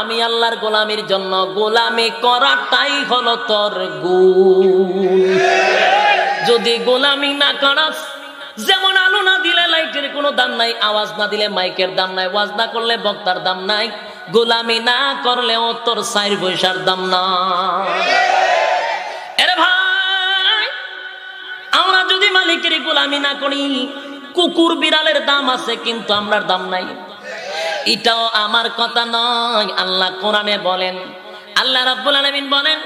আমি আল্লাহর গোলামির জন্য গোলামি করাটাই হলো তোর গুণ। যদি গোলামি না করাস, যেমন আলো না দিলে লাইটের কোনো দাম নাই, আওয়াজ না দিলে মাইকের দাম নাই, ওয়াজ না করলে বক্তার দাম নাই, গোলামি না করলেও তোর 4 পয়সার দাম নাই। আরে ভাই, আমরা যদি মালিকের গোলামি না করি, কুকুর বিড়ালের দাম আছে কিন্তু আমরার দাম নাই। এটাও আমার কথা নয়, আল্লাহ কোরআনে বলেন, আল্লাহ রাব্বুল আলামিন বলেন,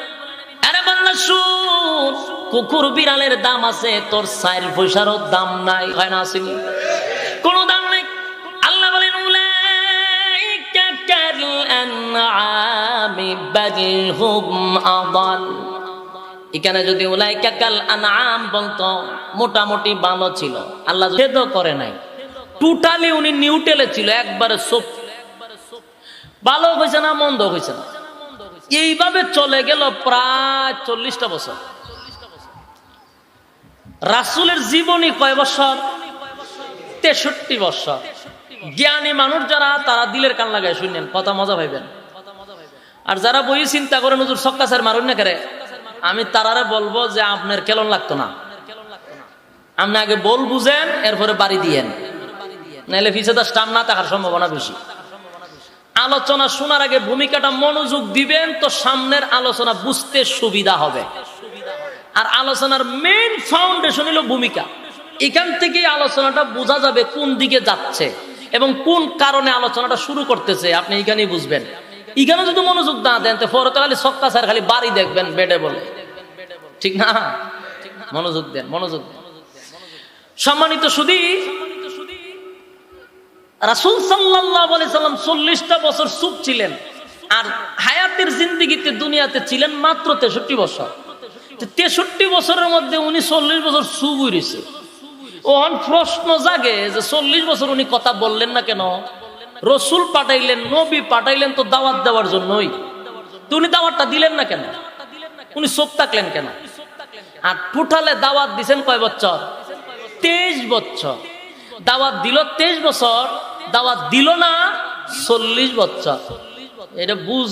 আরে বান্দা শুন, কুকুর বিড়ালের দাম আছে, তোর 4 পয়সারও দাম নাই। হয় না, আসেনি? কোনো দাম নাই। আল্লাহ বলেন, উলাইকা কাল আনআমি বাল হুম আদাল। এখানে যদি উলাইকা কাল আনআম বলতো, মোটামুটি ভালো ছিল। আল্লাহ যেদ করে নাই, টোটালি উনি নিউট্রালে ছিল, একবারে সব ভালো হয়েছে না মন্দ হয়েছে না। এইভাবে চলে গেল প্রায় 40টা বছর। রাসূলের জীবনী কয় বছর? 63 বছর। জ্ঞানী মানুষ যারা, তারা দিলের কান লাগায় শুনেন, কথা মজা ভাইবেন। আর যারা বই চিন্তা করেন হুজুর সক্কাসার মারুন না করে, আমি তারারে বলবো যে আপনার কেলন লাগতো না, আপনি আগে বল বুঝেন, এরপরে বাড়ি দিয়েন, নাহলে ফিসেদা স্টাম না থাকার সম্ভাবনা বেশি। আলোচনা শোনার আগে ভূমিকাটা মনোযোগ দিবেন, তো সামনের আলোচনা বুঝতে সুবিধা হবে। আর আলোচনার মেইন ফাউন্ডেশন হলো ভূমিকা। এখান থেকে আলোচনাটা বোঝা যাবে কোন দিকে যাচ্ছে এবং কোন কারণে আলোচনাটা শুরু করতেছে, আপনি এখানেই বুঝবেন। এখানে যদি মনোযোগ না দেন, তো পরে তো খালি সক্কা স্যার খালি বাড়ি দেখবেন বেডে বলে, ঠিক না? মনোযোগ দেন, মনোযোগ দেন। সম্মানিত সুধী, রাসূল সাল্লাল্লাহু আলাইহি সাল্লাম 40টা বছর চুপ ছিলেন, আর হায়াতের জিন্দেগিতে দুনিয়াতে ছিলেন মাত্র 63 বছর। 63 বছরের মধ্যে উনি 40 বছর চুপ হইছে। ওহন প্রশ্ন জাগে যে 40 বছর উনি কথা বললেন না কেন? রসুল পাঠাইলেন, নবী পাঠাইলেন তো দাওয়াত দেওয়ার জন্যই, তো উনি দাওয়াতটা দিলেন না কেন? উনি চুপ থাকলেন কেন? আর টোটালে দাওয়াত দিছেন কয় বছর? 23 বছর। দাওয়াত দিল 23 বছর, দাওয়াত দিল না 40 বছর। এটা বুঝ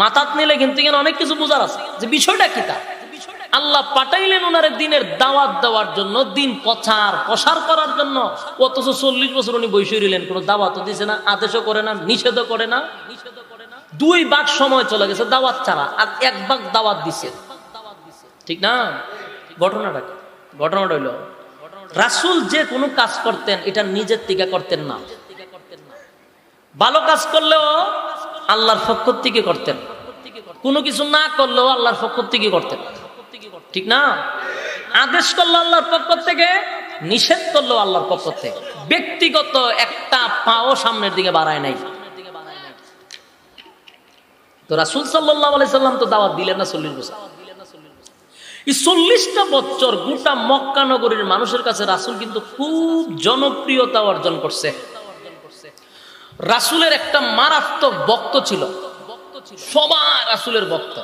মাথাত নিলে কিন্তু এখানে অনেক কিছু বুঝার আছে, যে বিষয়টা কি। তা আল্লাহ পাঠাইলেন ওনারে দিনের দাওয়াত দেওয়ার জন্য, দিন প্রসার করার জন্য, অথচ 40 বছর উনি বসে রইলেন, কোনো দাওয়াতও দিছে না, আদেশও করে না, নিষেধও করে না। 2 ভাগ সময় চলে গেছে দাওয়াত ছাড়া, আর 1 ভাগ দাওয়াত দিছে, ঠিক না? ঘটনাটা হইল, রাসূল যে কোনো কাজ করতেন এটা নিজের থেকে করতেন না। ভালো কাজ করলেও আল্লাহর পক্ষ থেকে করতেন, কোনো কিছু না করলেও আল্লাহর পক্ষ থেকে করতেন, ঠিক না? আদেশ করলো আল্লাহর পক্ষ থেকে, নিষেধ করলো আল্লাহর পক্ষ থেকে। ব্যক্তিগত একটা পাও সামনের দিকে বাড়ায় নাই। তো রাসূল সাল্লাল্লাহু আলাইহি সাল্লাম তো দাওয়াত দিলেন না 40 বছর। এই 40টা বছর গোটা মক্কা নগরীর মানুষের কাছে রাসূল কিন্তু খুব জনপ্রিয়তা অর্জন করছে। রাসূলের একটা মারাত্মক ভক্ত ছিল, সবাই রাসূলের ভক্ত।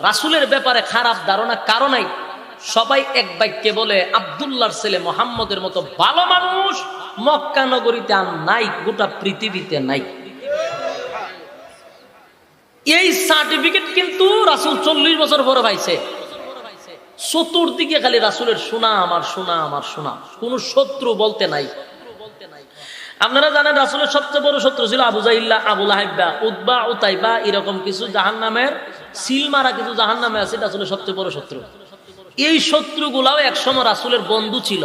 রাসূলের ব্যাপারে খারাপ ধারণা কারো নাই। সবাই এক বাক্যে বলে, আব্দুল্লাহর ছেলে মুহাম্মদের মতো ভালো মানুষ মক্কা নগরীতে আর নাই, গোটা পৃথিবীতে নাই। এই সার্টিফিকেট কিন্তু রাসূল 40 বছর পরে পাইছে। চতুর্দিকে খালি রাসূলের শোনা আমার শোনা আমার শোনা, কোন শত্রু বলতে নাই। আপনারা জানেন রাসূলের সবচেয়ে বড় শত্রু ছিল আবু জাহিল, আবু লাহাব, উতবা, উতাইবা, এরকম কিছু জাহান্নামের সিল মারা কিছু জাহান্নামে আছে, রাসূলের সবচেয়ে বড় শত্রু। এই শত্রুগুলাও একসময় রাসূলের বন্ধু ছিল,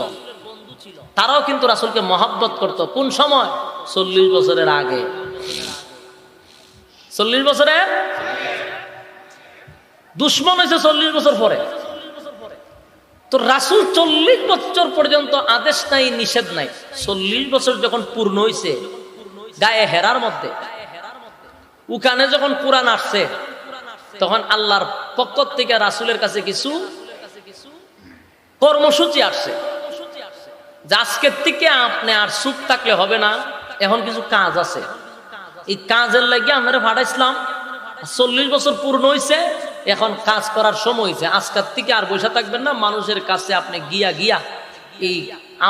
তারাও কিন্তু রাসূলকে মহব্বত করত। কোন সময়? 40 বছরের আগে। 40 বছরের দুশ্মন হয়েছে 40 বছর পরে। তো রাসূল 40 বছর পর্যন্ত আদেশ নাই, নিষেধ নাই। 40 বছর যখন পূর্ণ হয়েছে, গায়ে হেরার মধ্যে ওখানে যখন কোরআন আসছে, তখন আল্লাহর পক্ষ থেকে রাসূলের কাছে কিছু কর্মসূচি আসছে, যে আজকের থেকে আপনি আর চুপ থাকলে হবে না, এখন কিছু কাজ আছে। এই কাজের লাগে আমরা পাঠাইছিলাম। 40 বছর পূর্ণ হয়েছে, এখন কাজ করার সময় হয়েছে। আজকের থেকে আর বসে থাকবেন না, মানুষের কাছে আপনি গিয়া এই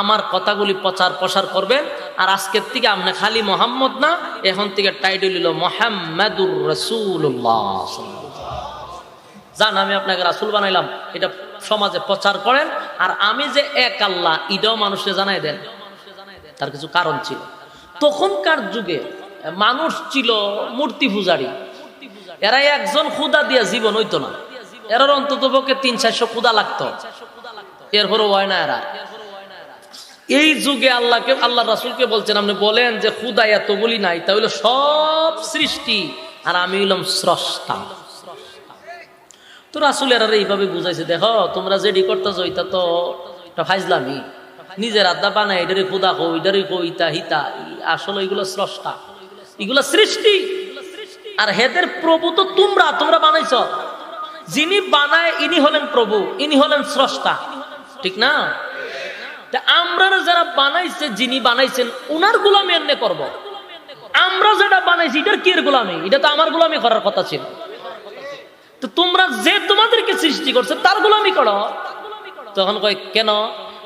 আমার কথাগুলি প্রচার প্রসার করবেন। আর আজকের থেকে আপনি খালি মোহাম্মদ না, এখন থেকে টাইটেল হইল মুহাম্মাদুর রাসূলুল্লাহ। জান আমি আপনাকে রাসূল বানাইলাম, এটা সমাজে প্রচার করেন। আর আমি যে এক আল্লাহ এটাও মানুষকে জানাই দেন। তার কিছু কারণ ছিল। তখনকার যুগে মানুষ ছিল মূর্তি পূজারী। এরা একজন খুদা দিয়া জীবন হইতো না, এরার অন্তত পক্ষে 300-400 খুদা লাগতো, এরপরও হয় না এরা। এই যুগে আল্লাহ রাসূলকে বলছেন, আপনি বলেন যে খুদা এতগুলি নাই, তা হইলো সব সৃষ্টি আর আমি হইলাম স্রষ্টা। তো রাসূল এরা এইভাবে বুঝাইছে, দেখো তোমরা যেডি করতেছ ওইটা তো একটা ফাইজলামি, নিজের আড্ডা বানায় এটারে খুদা কো, এটারে কো, ইতা হিতা, আসলে এগুলো স্রষ্টা, এগুলো সৃষ্টি। আর হেদের প্রভু তো তোমরা বানাইছ। যিনি বানায় ইনি হলেন প্রভু, ইনি হলেন স্রষ্টা, ঠিক না? আমরা যারা বানাইছে, যিনি বানাইছেন উনার গোলামি এমনি করব। আমরা যেটা বানাইছি এটার কি এর গোলামি? এটা তো আমার গোলামি করার কথা ছিল। তো তোমরা যে তোমাদেরকে সৃষ্টি করছে তার গোলামি করো। তখন কয় কেন?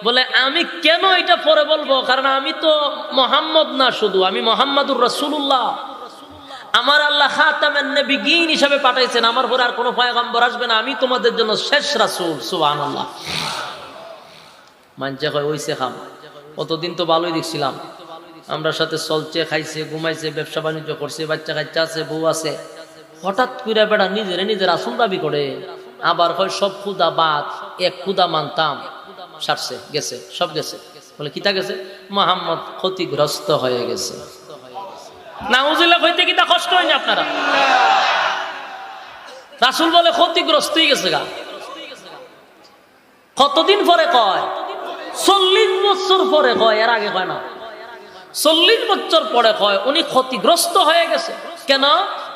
বলে আমি কেন এটা পরে বলবো, কারণ আমি তো মুহাম্মদ না, শুধু আমি মুহাম্মাদুর রাসূলুল্লাহ। আমার আল্লাহ খাতামেন নবিয়্যিন হিসাবে পাঠাইছেন, আমার পরে আর কোনো পয়গম্বর আসবে না, আমি তোমাদের জন্য শেষ রাসূল। সুবহানাল্লাহ। মানছে কয় ওইসে খাম, অতদিন তো ভালোই দেখছিলাম, আমরা সাথে চলছে, খাইছে, ঘুমাইছে, ব্যবসা বাণিজ্য করছে, বাচ্চা কাচ্চা আছে, বউ আছে। হঠাৎ করে বেড়া নিজের রাসূল দাবি করে, আবার কয় সব খুদা বাদ, এক খুদা মানতাম, সারছে গেছে, সব গেছে। বলে কিতা গেছে? মুহাম্মদ ক্ষতিগ্রস্ত হয়ে গেছে। নাউজুবিল্লাহ হইতে কিতা কষ্ট হয়নি আপনারা? রাসূল বলে ক্ষতিগ্রস্ত হয়ে গেছে গা। কতদিন পরে কয়? 40 বছর পরে কয়, এর আগে কয় না। 40 বছর পরে কয় উনি ক্ষতিগ্রস্ত হয়ে গেছে। কেন?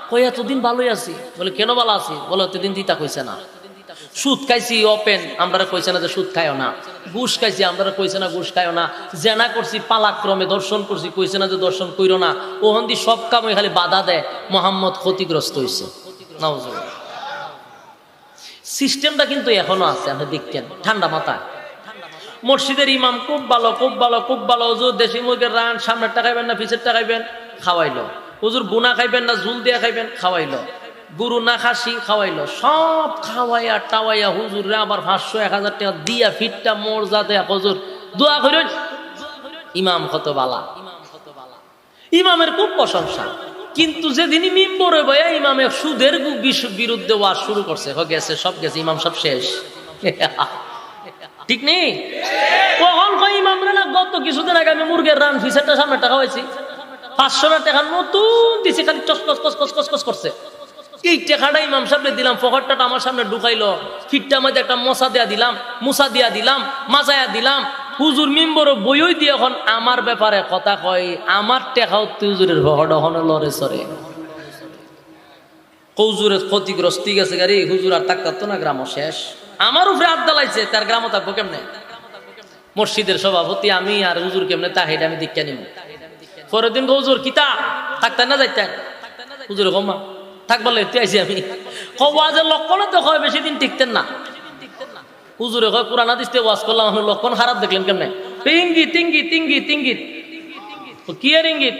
কয় এতদিন ভালোই আছি। বলে কেন ভালো আছি? বলে এতদিন দিতা কইছে না। সুদ খাইছি ওপেন, আমরা কইছে না যে সুদ খাইও না। ঘুষ খাইছি, আমরা কইছে না ঘুষ খাইও না। জেনা করছি পালাক্রমে, দর্শন করছি, কইছে না যে দর্শন কইরো না। ওহন্দি সব কামে খালি বাধা দেয়। মুহাম্মদ ক্ষতিগ্রস্ত হইছে। নাউজুবিল্লাহ। সিস্টেমটা কিন্তু এখনো আছে, আপনি দেখতেন ঠান্ডা মাথায়। মসজিদের ইমাম খুব ভালো, খুব ভালো, খুব ভালো। হুজুর দেশি মুরগের রান, সামনের টাকাইবেন না পিছের টাকাইবেন, খাওয়াইলো। হুজুর বুনা খাইবেন না ঝুল দিয়া খাইবেন, খাওয়াইলো। গরু না খাসি, খাওয়াইলো। সব খাওয়াইয়া টাওয়াইয়া হুজুরে আবার 500-1000 টাকা দিয়া ফিটটা মর্যা দেয়া হুজুর দোয়া করেন। ইমাম কত বালা, ইমামের খুব প্রশংসা। কিন্তু যেদিনই মিম্বরে বয়া ইমামে সুদের বিরুদ্ধে ওয়াজ শুরু করছে, গেছে সব গেছে, ইমাম সব শেষ। ঠিক নেই? কখন কয় ইমাম রে না, গত কিছুদিন আগে আমি মুরগের রান ফিসেরটা সামনে টাকা হয়েছি, 500 টাকা নতুন দিছি, খালি চস করছে। এই টাকাটা ইমাম সাহেবকে দিলাম, পকেটটা আমার সামনে ঢুকাইলো, ফিটটা মধ্যে একটা মুসা দিয়া দিলাম, মাজায়া দিলাম। হুজুর মিম্বরে বইই দিয়ে এখন আমার ব্যাপারে কথা কয়, আমার টেকাও হুজুরের পকেটে হনে লড়ে সরে। হুজুরের ক্ষতিগ্রস্ত গেছে গাড়ি, হুজুর আর থাকতো না, গ্রামও শেষ। আমার উপরে আড্ডা লাইছে, তার গ্রামও থাকবো কেমনে? মসজিদের সভাপতি আমি, আর হুজুর কেমনে তা হেটা আমি দীক্ষা নিব। পরের দিন হুজুর কিতা থাকতেন না যাইতেন? হুজুর কমা থাকবার লেতে আইছি আমি। ওয়াজের লক্ষণও তো হয় বেশি দিন টিকতেন না। হুজুরে কয় পুরানা দিতে ওয়াজ করলাম, আমি লক্ষণ খারাপ দেখলেন কেমনে? ইঙ্গিত ইঙ্গিত ইঙ্গিত ইঙ্গিত। কি এর ইঙ্গিত?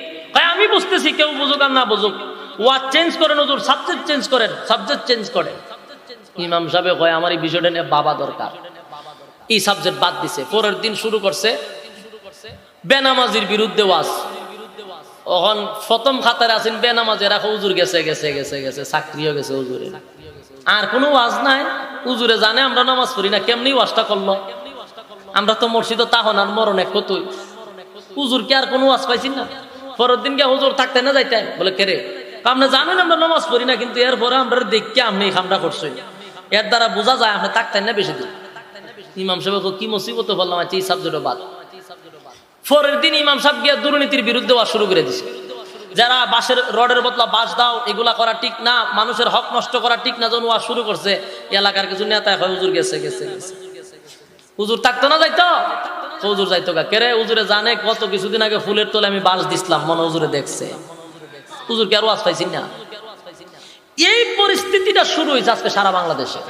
আমি বুঝতেছি, কেউ বুঝুক আর না বুঝুক, ওয়াজ চেঞ্জ করেন হুজুর, সাবজেক্ট চেঞ্জ করেন, সাবজেক্ট চেঞ্জ করেন। ইমাম সাহেব কয় আমার এই বিষয়টা নিয়ে বাবা দরকার, এই সাবজেক্ট বাদ দিছে। পরের দিন শুরু করছে বেনামাজির বিরুদ্ধে ওয়াজ। এখন প্রথম খাতারে আছেন বেনামাজি, রাখো হুজুর গেছে গেছে গেছে গেছে, চাকরিও গেছে হুজুরের, আর কোনো ওয়াজ নাই। হুজুরে জানে আমরা নামাজ পড়ি না, কেমনি ওয়াজটা করলো? আমরা তো মসজিদে তাহন আর মরণ এক কতই, হুজুর কি আর কোনো ওয়াজ পাইছি না? পরের দিন কে হুজুর থাকতে না যাইতেন? বলে কেরে? আপনি জানেন আমরা নামাজ পড়ি না, কিন্তু এরপরে আমরা দেখি আপনি এই কামটা করছেন, এর দ্বারা বোঝা যায় আপনি থাকতেন না বেশি দিন। ইমাম সাহেব কি মুসিবত বললাম, আচ্ছা এই সাবজেক্টও বাদ। পরের দিন ইমাম সাহেব গিয়ে দুর্নীতির বিরুদ্ধে ওয়াজ শুরু করে দিছে। যারা বাঁশের রডের বদলা বাঁশ দাও, এগুলা করা ঠিক না, মানুষের হক নষ্ট করা ঠিক না, যখন ওয়াজ শুরু করছে এলাকার কিছু নেতা হয় হুজুর গেছে গেছে গেছে। হুজুর থাকতো না যাইতো? হুজুর যাইতো গা। কেরে? হুজুরে জানে কত কিছুদিন আগে ফুলের তোলে আমি বাঁশ দিছিলাম, মনে হুজুরে দেখছে। হুজুর কি আর ওয়াজ পাইছি না? এই পরিস্থিতিটা শুরু হয়েছে আজকে সারা বাংলাদেশে।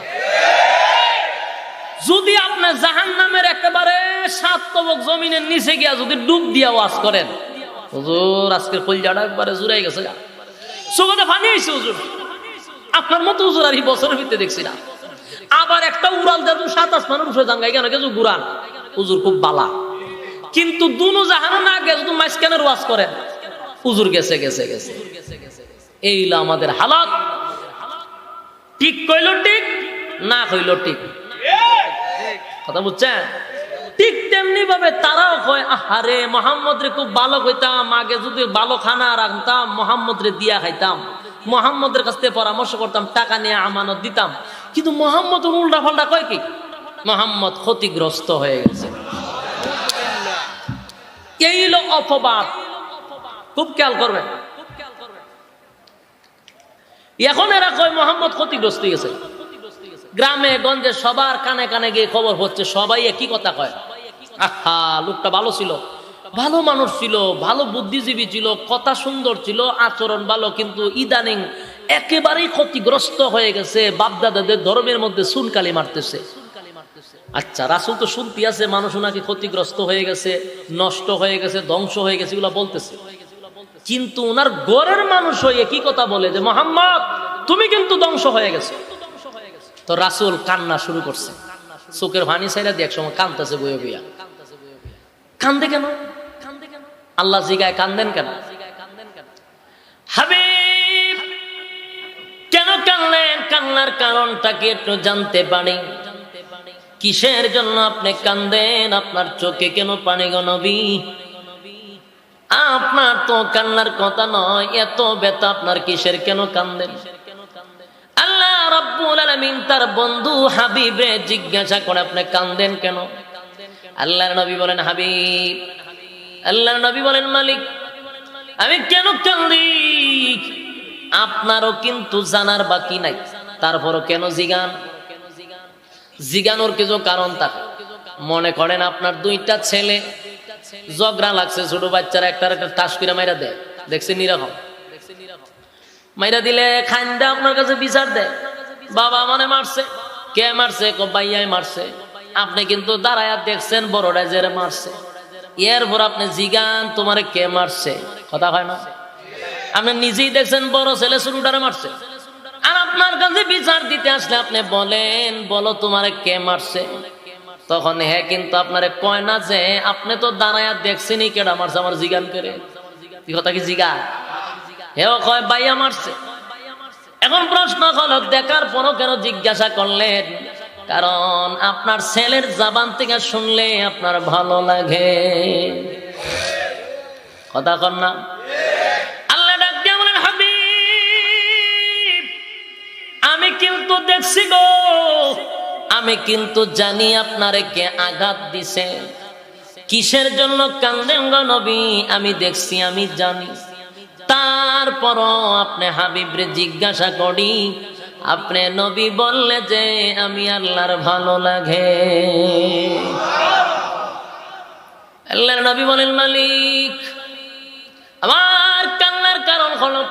যদি আপনি আপনি জাহান্নামের একেবারে 7 তবক জমিনের নিচে গিয়া যদি ডুব দিয়া ওয়াজ করেন, হুজুর আজকের কলজাটা একবারে জুড়াই গেছে, চোখে পানি হয়েছে হুজুর, আপনার মতো হুজুর আর এই বছরের ভিতরে দেখছি না। আবার একটা উড়াল দেয় 7 আসমানের উপরে জাঙ্গাই কেন কিছু গুরান হুজুর খুব বালা, কিন্তু দুনো জাহানো না গেছে তুমি মাঝখানের ওয়াজ করেন, হুজুর গেছে গেছে গেছে। এইলা আমাদের হালাত। ঠিক কইল ঠিক, না কইল ঠিক, কথা বুঝছেন? ঠিক তেমনি ভাবে তারাও কয়, আহারে মোহাম্মদ রে খুব ভালো কইতাম, আগে যদি ভালো খানা রাখতাম মোহাম্মদ রে দিয়া খাইতাম, মোহাম্মদের কাছ থেকে পরামর্শ করতাম, টাকা নিয়ে আমানত দিতাম, কিন্তু মোহাম্মদ উল্টা পাল্টা কয় কি, মোহাম্মদ ক্ষতিগ্রস্ত হয়ে গেছে। এই হলো অপবাদ, খুব খেয়াল করবেন। এখন এরা কয় মোহাম্মদ ক্ষতিগ্রস্ত হয়ে গেছে, গ্রামে গঞ্জে সবার কানে কানে গিয়ে খবর হচ্ছে, সবাই একই কথা কয়, আহা লোকটা ভালো ছিল, ভালো মানুষ ছিল, ভালো বুদ্ধিজীবী ছিল, কথা সুন্দর ছিল, আচরণ ভালো, কিন্তু ইদানিং একেবারেই ক্ষতিগ্রস্ত হয়ে গেছে, বাপদাদাদের ধর্মের মধ্যে সুনকালি মারতেছে। আচ্ছা, রাসূল তো শুনতে আছে মানুষ নাকি ক্ষতিগ্রস্ত হয়ে গেছে, নষ্ট হয়ে গেছে, ধ্বংস হয়ে গেছে, এগুলো বলতেছে, কিন্তু ওনার ঘরের মানুষ হয়ে কি কথা বলে যে মোহাম্মদ তুমি কিন্তু ধ্বংস হয়ে গেছো। তো রাসূল কান্না শুরু করছে, চোখের পানি ছাইরা দিয়ে একসময় কান্দতেছে, বইয়া বইয়া। কান্দে কেন? আল্লাহ জিগায় কান্দেন কেন? হাবিব কেন কানলেন? কান্নার কারণটা কি একটু জানতে পারি? কিসের জন্য আপনি কান্দেন? আপনার চোখে কেন পানি গো নবী? আপনার তো কান্নার কথা নয়, এত ব্যথা আপনার কিসের? কেন কান্দেন? আল্লাহ রাব্বুল আলামিন তার বন্ধু হাবিবে জিজ্ঞাসা করে, আপনি কান্দেন কেন? আল্লাহর নবী বলেন, হাবিব, আল্লাহর নবী বলেন, মালিক আমি কেন কান্দি আপনারও কিন্তু জানার বাকি নাই, তারপরও কেন জিগান? জিগানোর কিছু কারণ থাকে। মনে করেন আপনার 2টা ছেলে ঝগড়া লাগছে, ছোট বাচ্চারা একটা টাস করে মাইরা দেয়, দেখছেন এরকম? মাইরা দিলে খান্দা আপনার কাছে বিচার দেয়, বাবা মানে মারছে। কে মারছে? ভাইয়াই মারছে। আপনি কিন্তু দাঁড়ায়া দেখছেন বড়রা জেরে মারছে, এরপর আপনি জিগান তোমারে কে মারছে? কথা হয় না? আপনি নিজেই দেখছেন বড় ছেলে ছোটটারে মারছে, আর আপনার কাছে বিচার দিতে আসলে আপনি বলেন, বলো তোমারে কে মারছে? তখন হ্যাঁ, কিন্তু আপনারে কয় না যে আপনি তো দাঁড়ায়া দেখছেনই কেডা মারছে, আমার জিগান করে। কি কথা কি জিগা? হেও কয় ভাইয়া মারছে। এখন প্রশ্ন হলো, দেখার পরও কেন জিজ্ঞাসা করলেন? কারণ আপনার ছেলের জবান থেকে শুনলে আপনার ভালো লাগে। কথা কর না? আল্লাহ ডাক দিয়ে বলেন, হাবিব আমি কিন্তু দেখছি গো, আমি কিন্তু জানি আপনারে কে আঘাত দিছে, কিসের জন্য কান্দেন গো নবী, আমি দেখছি, আমি জানি। তারপরও আপনি হাবিবরে জিজ্ঞাসা করি, আপনি নবী বললে যে আমি আল্লাহর ভালো লাগে। আল্লাহর নবী বলেন, মালিক আমার কান্নার কারণ হলো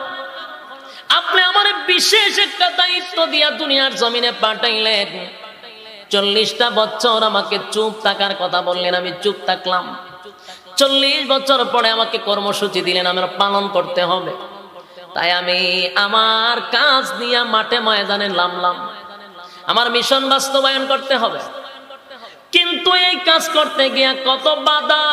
আপনি আমার বিশেষ একটা দায়িত্ব দিয়া দুনিয়ার জমিনে পাঠাইলেন। 40টা বছর আমাকে চুপ থাকার কথা বললেন, আমি চুপ থাকলাম। 40 বছর পরে আমাকে কর্মসূচি দিলেন, আমার পালন করতে হবে। তাই আমি আমার কাজ নিয়ে মাঠে ময়দানে নামলাম, আমার মিশন বাস্তবায়ন করতে হবে। কিন্তু এই কাজ করতে গিয়া কত বাধা,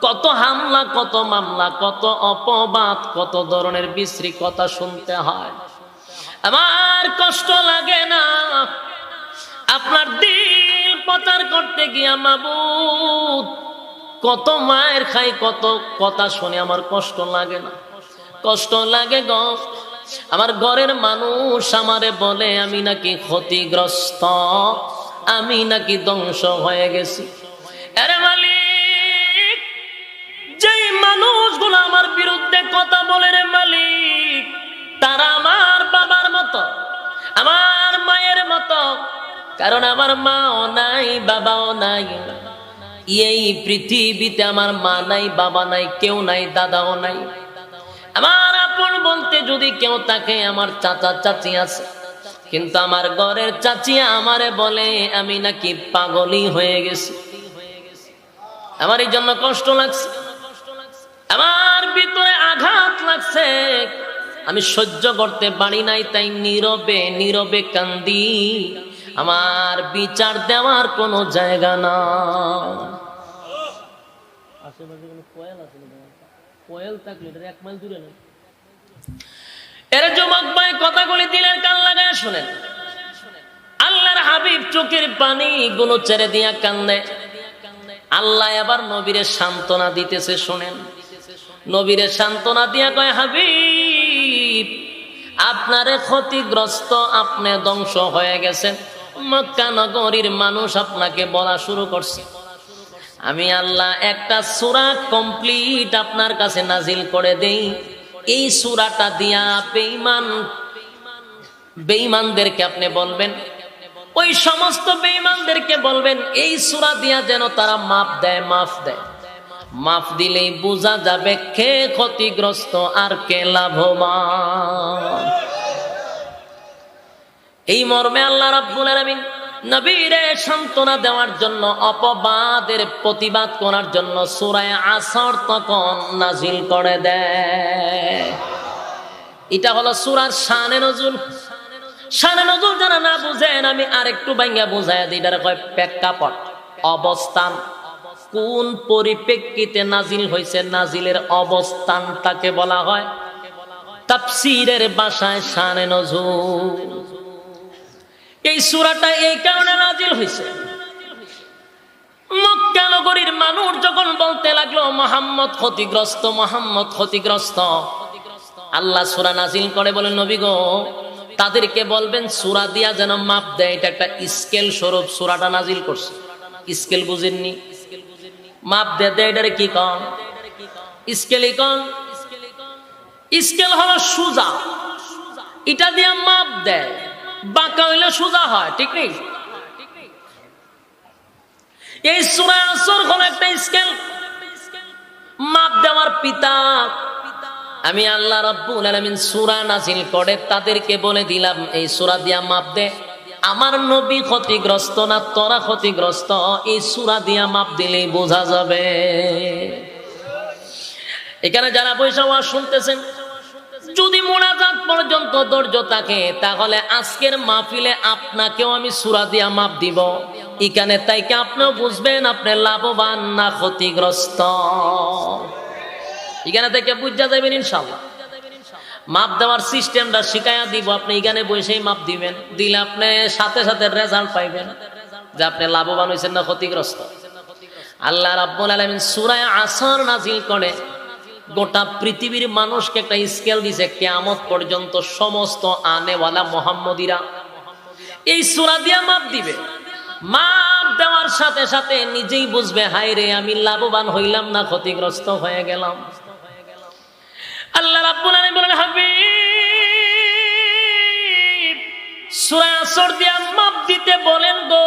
কত হামলা, কত মামলা, কত অপবাদ, কত ধরনের বিশ্রী কথা শুনতে হয়। আমার কষ্ট লাগে না? আপনার দিল প্রচার করতে গিয়া মাবুদ কত মায়ের খাই, কত কথা শুনে আমার কষ্ট লাগে না? কষ্ট লাগে গো। আমার ঘরের মানুষ আমারে বলে আমি নাকি ক্ষতিগ্রস্ত, আমি নাকি ধ্বংস হয়ে গেছি। আরে মালিক, যেই মানুষগুলো আমার বিরুদ্ধে কথা বলে রে মালিক, তারা আমার বাবার মতো, আমার মায়ের মতো। কারণ আমার মাও নাই, বাবাও নাই। এই পৃথিবীতে আমার মা নাই, বাবা নাই, কেউ নাই, দাদাও নাই। আমার আপন বলতে যদি কেউ থাকে, আমার চাচা চাচি আছে, কিন্তু আমার ঘরের চাচি আমারে বলে আমি নাকি পাগলই হয়ে গেছি। আমার এই জন্য কষ্ট লাগছে, আমার ভিতরে আঘাত লাগছে, আমি সহ্য করতে পারি নাই, তাই নীরবে নীরবে কান্দি। আমার বিচার দেওয়ার কোনো জায়গা না। আশেপাশে কোনো কোয়েল আছে? কোয়েল থাকলে এটা 1 মাইল দূরে না। এর যুবক ভাই কথাগুলি দিলের কান লাগায় শুনেন। আল্লাহর হাবিব চোখের পানি গুলো ছেড়ে দিয়া কান্দে। আল্লাহ আবার নবীরে সান্ত্বনা দিতেছে, শুনেন। নবীরে সান্ত্বনা দিয়া কয়, হাবিব আপনারে ক্ষতিগ্রস্ত, আপনি ধ্বংস হয়ে গেছেন, মক্কা নগরীর মানুষ আপনাকে বলা শুরু করছে। আমি আল্লাহ একটা সূরা কমপ্লিট আপনার কাছে নাজিল করে দেই। এই সূরাটা দিয়া বেঈমানদেরকে আপনি বলবেন, ওই সমস্ত বেঈমানদেরকে বলবেন এই সূরা দিয়া যেন তারা মাফ দেয়। মাফ দিলেই বোঝা যাবে কে ক্ষতিগ্রস্ত আর কে লাভবান। এই মর্মে আল্লাহ রাব্বুল আলামিন নবীরে সান্ত্বনা দেওয়ার জন্য, অপবাদের প্রতিবাদ করার জন্য সূরা আসর তখন নাজিল করে দেয়। এটা হলো সূরার শানে নজুল। শানে নজুল যারা না বুঝেন, আমি আরেকটু ভাঙা বুঝাইয়া দিই। এটারে কয় প্রেক্ষাপট, অবস্থান। কোন পরিপ্রেক্ষিতে নাজিল হয়েছে, নাজিলের অবস্থানটাকে বলা হয় তাফসীরের ভাষায় শানে নজুল। এই সূরাটা এই কারণে নাজিল হয়েছে, মক্কা নগরীর মানুষ যখন বলতে লাগলো মুহাম্মদ ক্ষতিগ্রস্ত, মুহাম্মদ ক্ষতিগ্রস্ত, আল্লাহ সূরা নাজিল করে বলেন, নবী গো তাদেরকে বলবেন সূরা দিয়া যেন মাপ দেয়। এটা একটা স্কেল স্বরূপ সূরাটা নাজিল করছে। স্কেল বুঝেননি? মাপ দে দেয়, এটারে কি কন? স্কেলই কন। স্কেল হলো সোজা, এটা দিয়া মাপ দেয়। বাঁকা হইলে সোজা হয়, ঠিক নেই? এই সূরা আসর হলো একটা স্কেল, মাপ দেওয়ার পিতা। আমি আল্লাহ রাব্বুল আলামিন সূরা নাজিল করে তাদেরকে বলে দিলাম এই সূরা দিয়া মাপ দে। আমার নবী ক্ষতিগ্রস্ত না তোরা ক্ষতিগ্রস্ত, এই সূরা দিয়া মাপ দিলেই বোঝা যাবে। এখানে যারা বৈশা ওয়াজ শুনতেছেন, যদি মোনাজাত পর্যন্ত ধৈর্য থাকে, তাহলে আজকের মাহফিলে আপনাকেও আমি সূরা দিয়া মাপ দিব। এখানে তাইকে আপনিও বুঝবেন আপনি লাভবান না ক্ষতিগ্রস্ত। এখানে থেকে বুঝা যাবেন ইনশাআল্লাহ। মাপ দেওয়ার সিস্টেমটা শিখাইয়া দিব, আপনি এখানে বসেই মাপ দিবেন। দিলে আপনি সাথে সাথে রেজাল্ট পাইবেন যে আপনি লাভবান হয়েছেন না ক্ষতিগ্রস্ত। আল্লাহ রাব্বুল আলামিন সূরা আসর নাজিল করে গোটা পৃথিবীর মানুষকে একটা স্কেল দিছে, কিয়ামত পর্যন্ত সমস্ত আনেওয়ালা মুহাম্মদীরা এই সূরা দিয়া মাপ দিবে। মাপ দেওয়ার সাথে সাথে নিজেই বুঝবে, হায় রে আমি লাভবান হইলাম না ক্ষতিগ্রস্ত হয়ে গেলাম। আল্লাহ রাব্বুল আলামিন বলেন, হাবিব সূরা আসর দিয়া মাপ দিতে বলেন গো।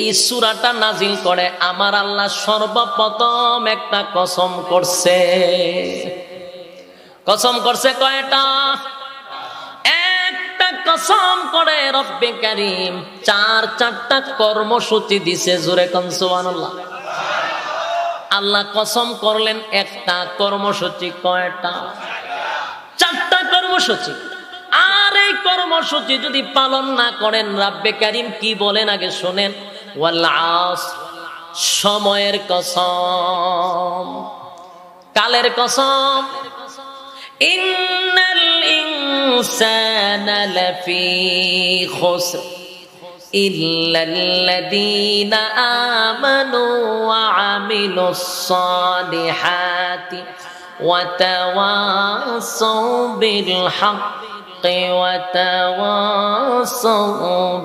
এই সূরাটা নাজিল করে আমার আল্লাহ সর্বপ্রথম একটা কসম করছে। কসম করছে কয়টা? একটা কসম করে রব্বে কারীম 4টা কর্মসূচি দিছে। জোরে কোন সুবহানাল্লাহ। আল্লাহ কসম করলেন একটা কর্মসূচি। কয়টা? 4টা কর্মসূচি। আর এই কর্মসূচি যদি পালন না করেন, রব্বে কারীম কি বলেন আগে শুনেন। ওয়াল আসর, সময়ের কসম, কালের কসম। ইন্নাল ইনসানা লাফি খুসর ইল্লাল্লাযীনা আমানু ওয়া আমিলুস সালিহাতি ওয়া তাওয়াসাউ বিল হাক্কি ওয়া তাওয়াসাউ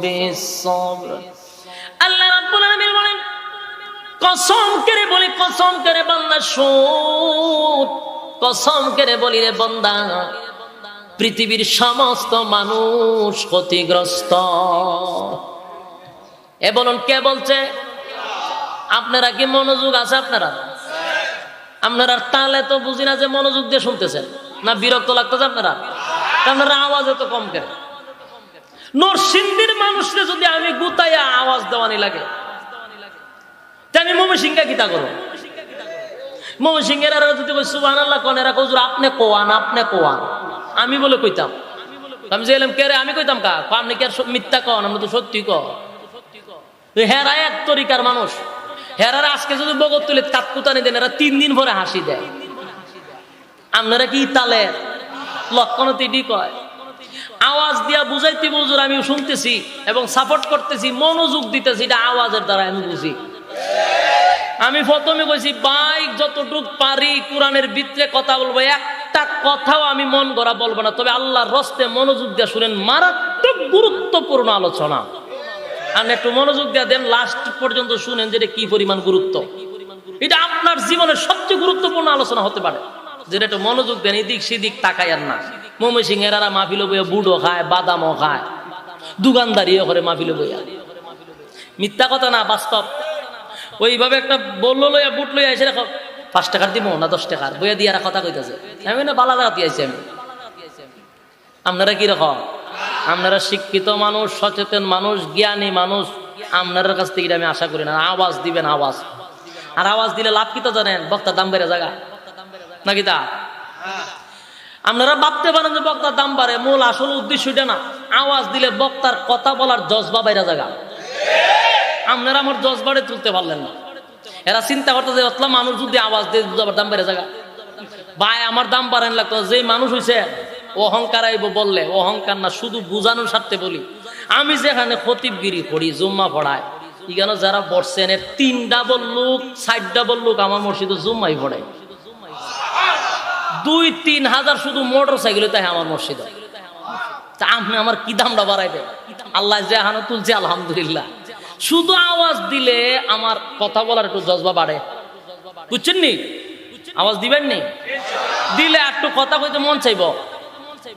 বিস সাবর। আল্লাহ রাব্বুল আলামিন বলেন, কসম করে বলি, কসম করে বান্দা শুন, কসম করে বলি রে বান্দা, পৃথিবীর সমস্ত মানুষ ক্ষতিগ্রস্ত। এ বলুন কে বলছে? আপনারা কি মনোযোগ আছে? আপনারা তাহলে তো বুঝি না যে মনোযোগ দিয়ে শুনতেছেন না বিরক্ত লাগতেছে আপনারা? আপনারা আওয়াজ এত কম করে নরসিংদীর মানুষরে যদি আমি গুতাইয়া আওয়াজ দেওয়ানি লাগে, তাই আমি ময়মনসিংহে কিতা করো? ময়মনসিংহের যদি সুবহানাল্লাহ কোন এরা হুজুর আপনি কোয়ান, আপনি কোয়ান, আমি বলে কইতাম, আমি যে এলাম কে রে, আমি কইতাম কা আপনি কি আর মিথ্যা কন, আমরা তো সত্যি ক। হেরা এক তরিকার মানুষ, হেরার আজকে যদি বগত তুলে কাতকুতানি দেন, এরা 3 দিন পরে হাসি দেয়। আপনারা কি তালে লক্ষণ তিডি কয় আওয়াজ দিয়া বুঝাইতে বুঝুর আমি শুনতেছি এবং সাপোর্ট করতেছি, মনোযোগ দিতেছি, এটা আওয়াজের দ্বারা আমি বুঝি। আমি প্রথমে কইছি বাইক যতটুক পারি কোরআনের ভিতরে কথা বলবো, একটা কথাও আমি মন গড়া বলবো না, তবে আল্লাহর রস্তে মনোযোগ দিয়া শুনেন, মারাত্মক গুরুত্বপূর্ণ আলোচনা। আপনি একটু মনোযোগ দিয়া দেন, লাস্ট পর্যন্ত শুনেন যে এটা কি পরিমাণ গুরুত্ব। এটা আপনার জীবনের সবচেয়ে গুরুত্বপূর্ণ আলোচনা হতে পারে, যেটা একটু মনোযোগ দেন, এদিক সেদিক তাকাইয়ার না। ময়মনসিংহের মাহফিল বইয়া বুড়ো খায়, বাদামও খায়, দোকানদারিও করে মাহফিল বইয়া। মিথ্যা কথা না, বাস্তব। ওইভাবে একটা বললো লইয়া বুট লইয়া এসে রাখো, 5 টাকার দিব না 10 টাকার বইয়া দিয়ে কথা কইতাছে, আমি না বালা জায়গা দিয়ে আইছি আমি। আপনারা কি রকম? আপনারা শিক্ষিত মানুষ, সচেতন মানুষ, জ্ঞানী মানুষ, আপনার কাছ থেকে আমি আশা করি না। আওয়াজ দিবেন, আওয়াজ। আর আওয়াজ দিলে লাভ কি তো জানেন? বক্তার দাম বেড়ে জায়গা নাকি তা? আপনারা ভাবতে পারেন যে বক্তার দাম বাড়ে, মূল আসল উদ্দেশ্য এটা না। আওয়াজ দিলে বক্তার কথা বলার জজবা বাইরে জায়গা। আপনারা আমার জজবাড়ে তুলতে পারলেন না। এরা চিন্তা করতে যে অতলা মানুষ যদি আওয়াজ দিয়ে দাম বেড়ে জায়গা, ভাই আমার দাম বাড়েন লাগতো। যে মানুষ হয়েছে অহংকার আইব বললে, অহংকার না, শুধু বুঝানোর স্বার্থে বলি। আমি যেখানে খতিবগিরি করি, জুম্মা পড়ায়, এখানে যারা বসছেন এর 3 ডাবল লোক, 4 ডাবল লোক আমার মসজিদে জুম্মাই পড়ায়। 2-3 হাজার শুধু মোটর সাইকেলে তাই আমার মসজিদে। তা আপনি আমার কি দামটা বাড়াইবে? আল্লাহ যে হানো তুলছে আলহামদুলিল্লাহ। শুধু আওয়াজ দিলে আমার কথা বলার একটু জজবা বাড়ে, বুঝছেন নি? আওয়াজ দিবেন নি? দিলে একটু কথা কইতে মন চাইব।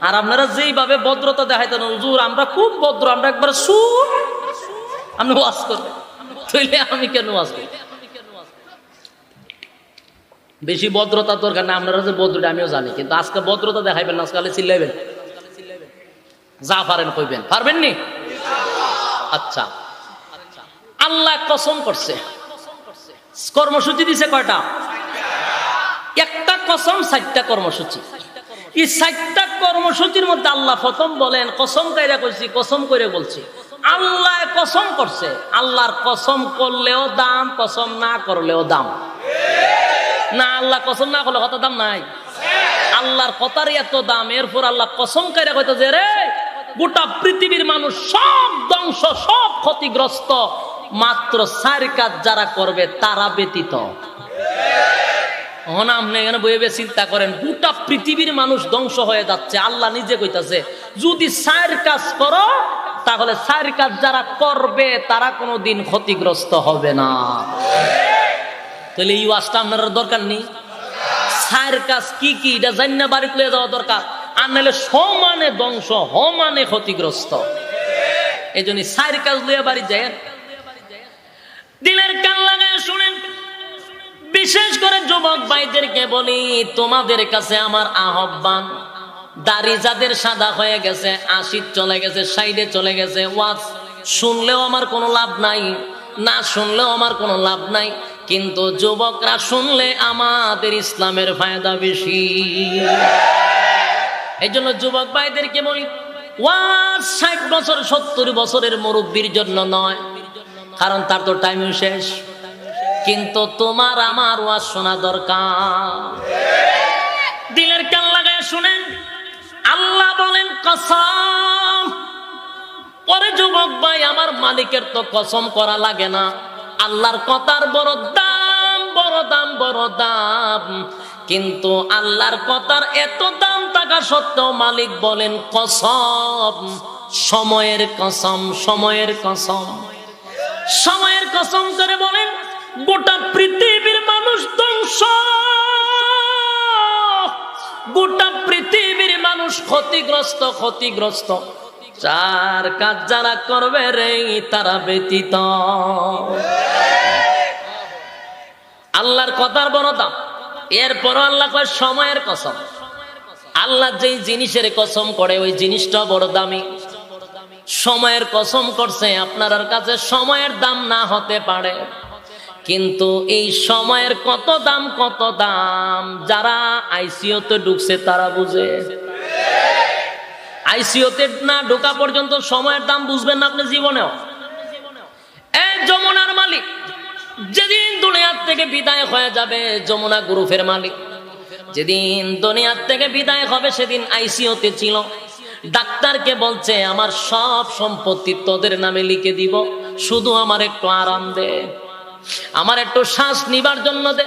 আর আপনারা যেইভাবে ভদ্রতা দেখাইতেন, হুজুর আমরা খুব ভদ্র, আমরা একবার শুন, আপনি ওয়াজ করবেন, তাইলে আমি কেন ওয়াজ করব? বেশি ভদ্রতা দরকার না। আপনারা যে ভদ্রটা আমিও জানি, কিন্তু আজকে ভদ্রতা দেখাইবেন না, আজকালে চিল্লাইবেন, যা পারেন কইবেন, পারবেন নি? আচ্ছা, আল্লাহ কসম করছে, কর্মসূচি দিছে কয়টা? একটা কসম, 4টা কর্মসূচি। এই 4টা কর্মসূচির মধ্যে আল্লাহ প্রথম বলেন, কসম কাইরা কইছি, কসম করে বলছি, আল্লাহ কসম করছে। আল্লাহর কসম করলেও দাম, কসম না করলেও দাম। না, আল্লাহ কসম না করলে কত দাম নাই? আল্লাহর কথারই এত দাম। এরপর আল্লাহ কসম কাইরা কইতেছে, রে গোটা পৃথিবীর মানুষ সব ধ্বংস, সব ক্ষতিগ্রস্ত, মাত্র 4 কাজ যারা করবে তারা ব্যতীত। আপনি এখানে বইয়ে চিন্তা করেন, গোটা পৃথিবীর মানুষ ধ্বংস হয়ে যাচ্ছে, আল্লাহ নিজে কইতাছে যদি 4 কাজ করো, তাহলে 4 কাজ যারা করবে তারা কোনোদিন ক্ষতিগ্রস্ত হবে না। তাহলে এই ওয়াজটা আপনার দরকার নেই? 4 কাজ কি কি এটা জান্না বাড়ি তুলে যাওয়া দরকার, আর নাহলে সমানে ধ্বংস, সমানে ক্ষতিগ্রস্ত। এই জন্য 4 কাজ লইয়া বাড়ি যায়। দিলের কান লাগায় শুনেন, বিশেষ করে যুবক ভাইদেরকে বলি, তোমাদের কাছে আমার আহ্বান, দাড়ি যাদের সাদা হয়ে গেছে, 80 চলে গেছে, 60 চলে গেছে, ওয়াজ শুনলেও আমার কোনো লাভ নাই, না শুনলেও আমার কোনো লাভ নাই, কিন্তু যুবকরা শুনলে আমাদের ইসলামের ফায়দা বেশি। এই জন্য যুবক ভাইদেরকে বলি, ওয়াজ 60 বছর 70 বছরের মুরব্বীর জন্য নয়, কারণ তার তো টাইম শেষ, কিন্তু তোমার আমার ওয়াজ শোনা দরকার। দিলের কান লাগায় শুনেন, আল্লাহ বলেন কসম। পরে যুবক ভাই, আমার মালিকের তো কসম করা লাগে না, আল্লাহর কথার বড় দাম, বড় দাম, বড় দাম। কিন্তু আল্লাহর কথার এত দাম থাকা সত্ত্বেও মালিক বলেন কসম, সময়ের কসম, সময়ের কসম, সময়ের কসম করে বলেন গোটা পৃথিবীর মানুষ ধ্বংস, গোটা পৃথিবীর মানুষ ক্ষতিগ্রস্ত, ক্ষতিগ্রস্ত। 4 কাজ যারা করবে রে তারা ব্যতীত। আল্লাহর কথার বড় দাম। এরপর আল্লাহ কয় সময়ের কসম। আল্লাহ যেই জিনিসের কসম করে ওই জিনিসটা বড় দামি। সময়ের কসম করছে আপনার কাছে সময়ের দাম না হতে পারে, কিন্তু এই সময়ের কত দাম যারা আইসিইউতে ঢুকছে তারা বুঝে। আইসিইউতে না ঢোকা পর্যন্ত সময়ের দাম বুঝবেন না আপনি জীবনেও। এই যমুনার মালিক যেদিন দুনিয়ার থেকে বিদায় হয়ে যাবে, যমুনা গ্রুপের মালিক যেদিন দুনিয়ার থেকে বিদায় হবে সেদিন আইসিইউতে ছিল। ডাক্তারকে বলছে আমার সব সম্পত্তি তোদের নামে লিখে দিব, শুধু আমার একটু আরাম দে, আমার একটু শ্বাস নিবার জন্য দে,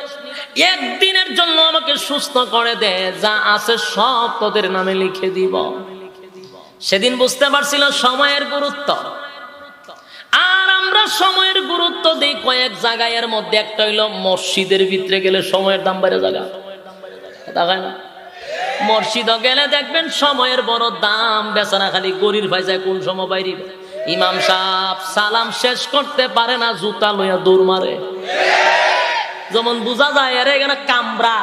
একদিনের জন্য আমাকে সুস্থ করে দে, যা আছে সব তোদের নামে লিখে দিব। সেদিন বুঝতে পারছিল সময়ের গুরুত্ব। আর আমরা সময়ের গুরুত্ব দিই কয়েক জায়গায়, এর মধ্যে একটা হইলো মসজিদের ভিতরে গেলে সময়ের দাম বেড়ে জায়গা দেখায় না। মসজিদে গেলে দেখবেন সময়ের বড় দাম, বেচারা খালি গরির ভাই যায় কোন সময় বাইরে। ইমাম সাহেব সালাম শেষ করতে পারে না, জুতা লইয়া দৌড় মারে, যেমন বোঝা যায় এর এখানে কামরা।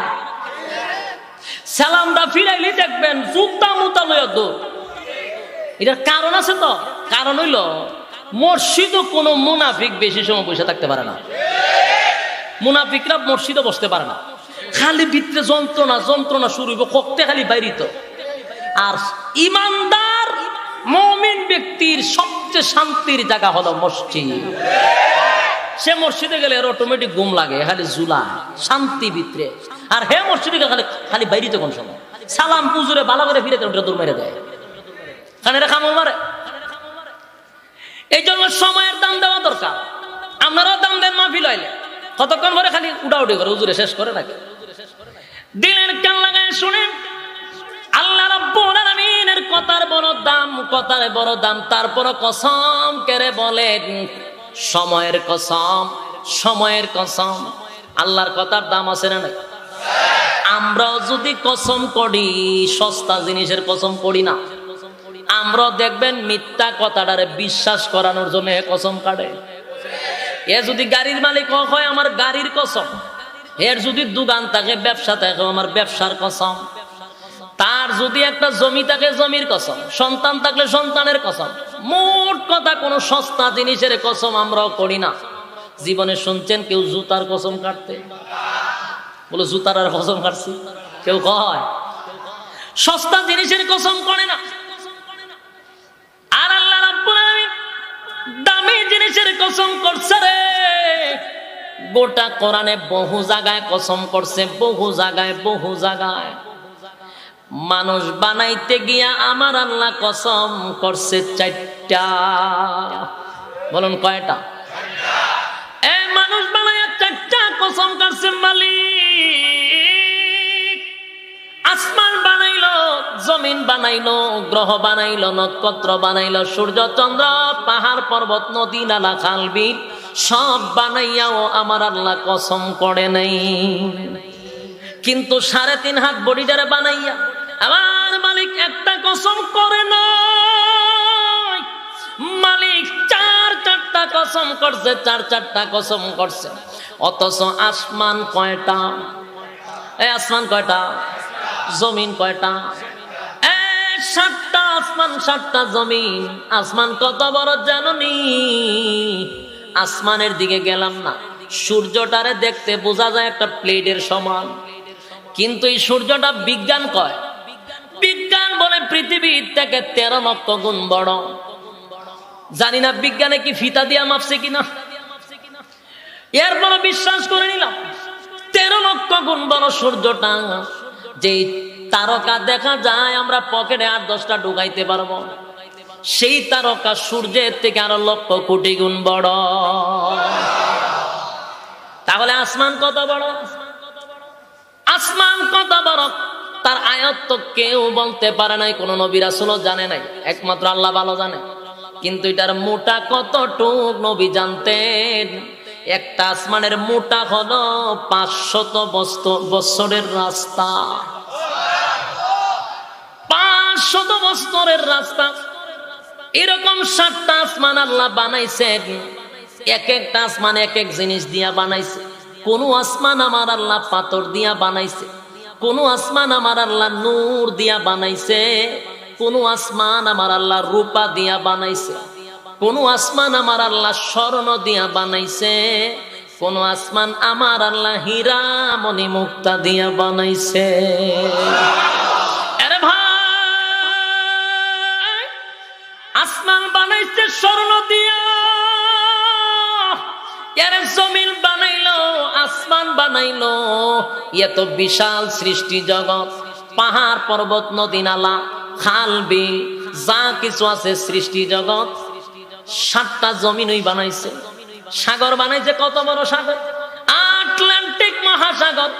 সালামটা ফিরাইলি দেখবেন জুতা মুতা লইয়া দৌড়। এটার কারণ আছে তো, কারণ হইল মসজিদও কোনো মুনাফিক বেশি সময় বসে থাকতে পারে না। মুনাফিকরা মসজিদে বসতে পারে না, খালি ভিতরে যন্ত্রণা শুরু হইব, কখতে খালি বাইরিত। আর ইমানদার মুমিন ব্যক্তির সবচেয়ে শান্তির জায়গা হলো মসজিদ। সে মসজিদে গেলে এর অটোমেটিক ঘুম লাগে, খালি জুলা শান্তি ভিতরে। আর হে মসজিদে গেলে খালি বাইরিতে কোন সময় সালাম পুজুরে ভালো করে ফিরে দূর মেরে দেয়, কারণ এটা কামড় মারে। এই জন্য সময়ের দাম দেওয়া দরকার। আপনারাও দাম দেন মাহফিল হইলে, কতক্ষণ পরে খালি উড়াউড়ি করে হুজুরে শেষ করে নাকি। দিলের কান লাগায় শুনেন, আল্লাহ রাব্বুল আলামিনের কথার বড় দাম। তারপর কসম করে বলেন সময়ের কসম। আল্লাহর কথার দাম আছে না নাই? আমরাও যদি কসম করি, সস্তা জিনিসের কসম করি না। আমরা দেখবেন মিথ্যা কথাটারে বিশ্বাস করানোর জন্য কসম কাটে। এ যদি গাড়ির মালিক হয় আমার গাড়ির কসম, এর যদি দোকান থাকে ব্যবসা থাকে আমার ব্যবসার কসম, তার যদি একটা জমি থাকে জমির কসম, সন্তান থাকলে সন্তানের কসম। মোট কথা কোনো সস্তা জিনিসের কসম আমরাও করি না। জীবনে শুনছেন কেউ জুতার কসম কাটতে? বলে জুতার আর কসম কাটছি কেউ কয়? সস্তা জিনিসের কসম করে না। আর আল্লাহ রাব্বুল আলামিন দামি জিনিসের কসম করছে রে। গোটা কোরআনে বহু জায়গায় কসম করছে, বহু জায়গায়। মানুষ বানাইতে গিয়া আমার আল্লাহ কসম করছে 4টা। বলুন কয়টা? মানুষ বানাইয়া 4টা কসম করছে মালিক। আসমান বানাইলো, জমিন বানাইলো, গ্রহ বানাইলো, নক্ষত্র বানাইলো, সূর্য চন্দ্র, পাহাড় পর্বত, নদী নালা খাল বিল সব বানাইয়াও আমার আল্লাহ কসম করে নাই। কিন্তু 3.5 হাত বডিটারে বানাইয়া আমার মালিক একটা কসম করে নাই। মালিক 4টা কসম করছে, 4টা কসম করছে। অথচ আসমান কয়টা? আসমান কয়টা? জমিন কয়টা? 7টা আসমান, 7টা জমিন। আসমান কত বড় জানোনি? আসমানের দিকে গেলাম না, সূর্যটারে দেখতে বোঝা যায় একটা প্লেটের সমান, কিন্তু এই সূর্যটা বিজ্ঞান কয়, বিজ্ঞান বলে পৃথিবীর থেকে 13 লক্ষ গুণ বড়। জানি না বিজ্ঞানে কি ফিতা দিয়া মাপছে কিনা, এরপর বিশ্বাস করে নিলাম 13 লক্ষ গুণ বড় সূর্যটা। যে তারকা দেখা যায় আমরা পকেটে 8-10টা ঢুকাইতে পারবো, সেই তারকা সূর্যের থেকে আরো লক্ষ কোটি গুণ বড়। তাহলে আসমান কত বড়? আসমান কত বড় তার আয়াত তো কেউ বলতে পারে নাই, কোন নবী রাসূলও জানে নাই, একমাত্র আল্লাহ ভালো জানে। কিন্তু এটার মোটা কতটুক নবী জানতেন। একটা আসমানের মোটা হলো 500 বছরের রাস্তা। 500 বছরের রাস্তা। এরকম 7টা আসমান আল্লাহ বানাইছেন। এক একটা আসমান এক এক জিনিস দিয়া বানাইছে। কোন আসমান আমার আল্লাহ পাথর দিয়া বানাইছে, কোন আসমান আমার আল্লাহ নূর দিয়া বানাইছে, কোন আসমান আমার আল্লাহ রূপা দিয়া বানাইছে, কোন আসমান আমার আল্লাহ স্বর্ণ দিয়া বানাইছে, কোন আসমান আমার আল্লাহ হীরা মণি মুক্তা দিয়া বানাইছে। আরে ভাই, আসমান বানাইছে স্বর্ণ দিয়া, এর জমিন বানাইলো, আসমান বানাইলো, এত বিশাল সৃষ্টি জগৎ, পাহাড় পর্বত নদী নালা খাল বিল যা কিছু আছে সৃষ্টি জগৎ, 7টা জমিনই বানাইছে। সাগর বানাইছে, কত বড় সাগর, আটলান্টিক মহাসাগর,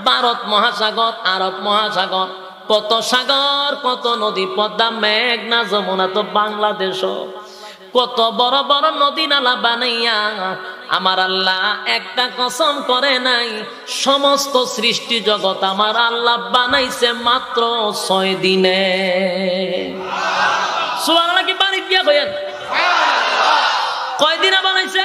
ভারত মহাসাগর, আরব মহাসাগর, কত সাগর, কত নদী, পদ্মা মেঘনা যমুনা তো বাংলাদেশ, কত বড় বড় নদী নালা বানাইয়া আমার আল্লাহ একটা কসম করে নাই, সমস্ত সৃষ্টি জগৎ আমার আল্লাহ বানাইছে মাত্র 6 দিনে। সুবহানাল্লাহ কি বাড়ি দিয়া কইেন, কয় দিনে বানাইছে?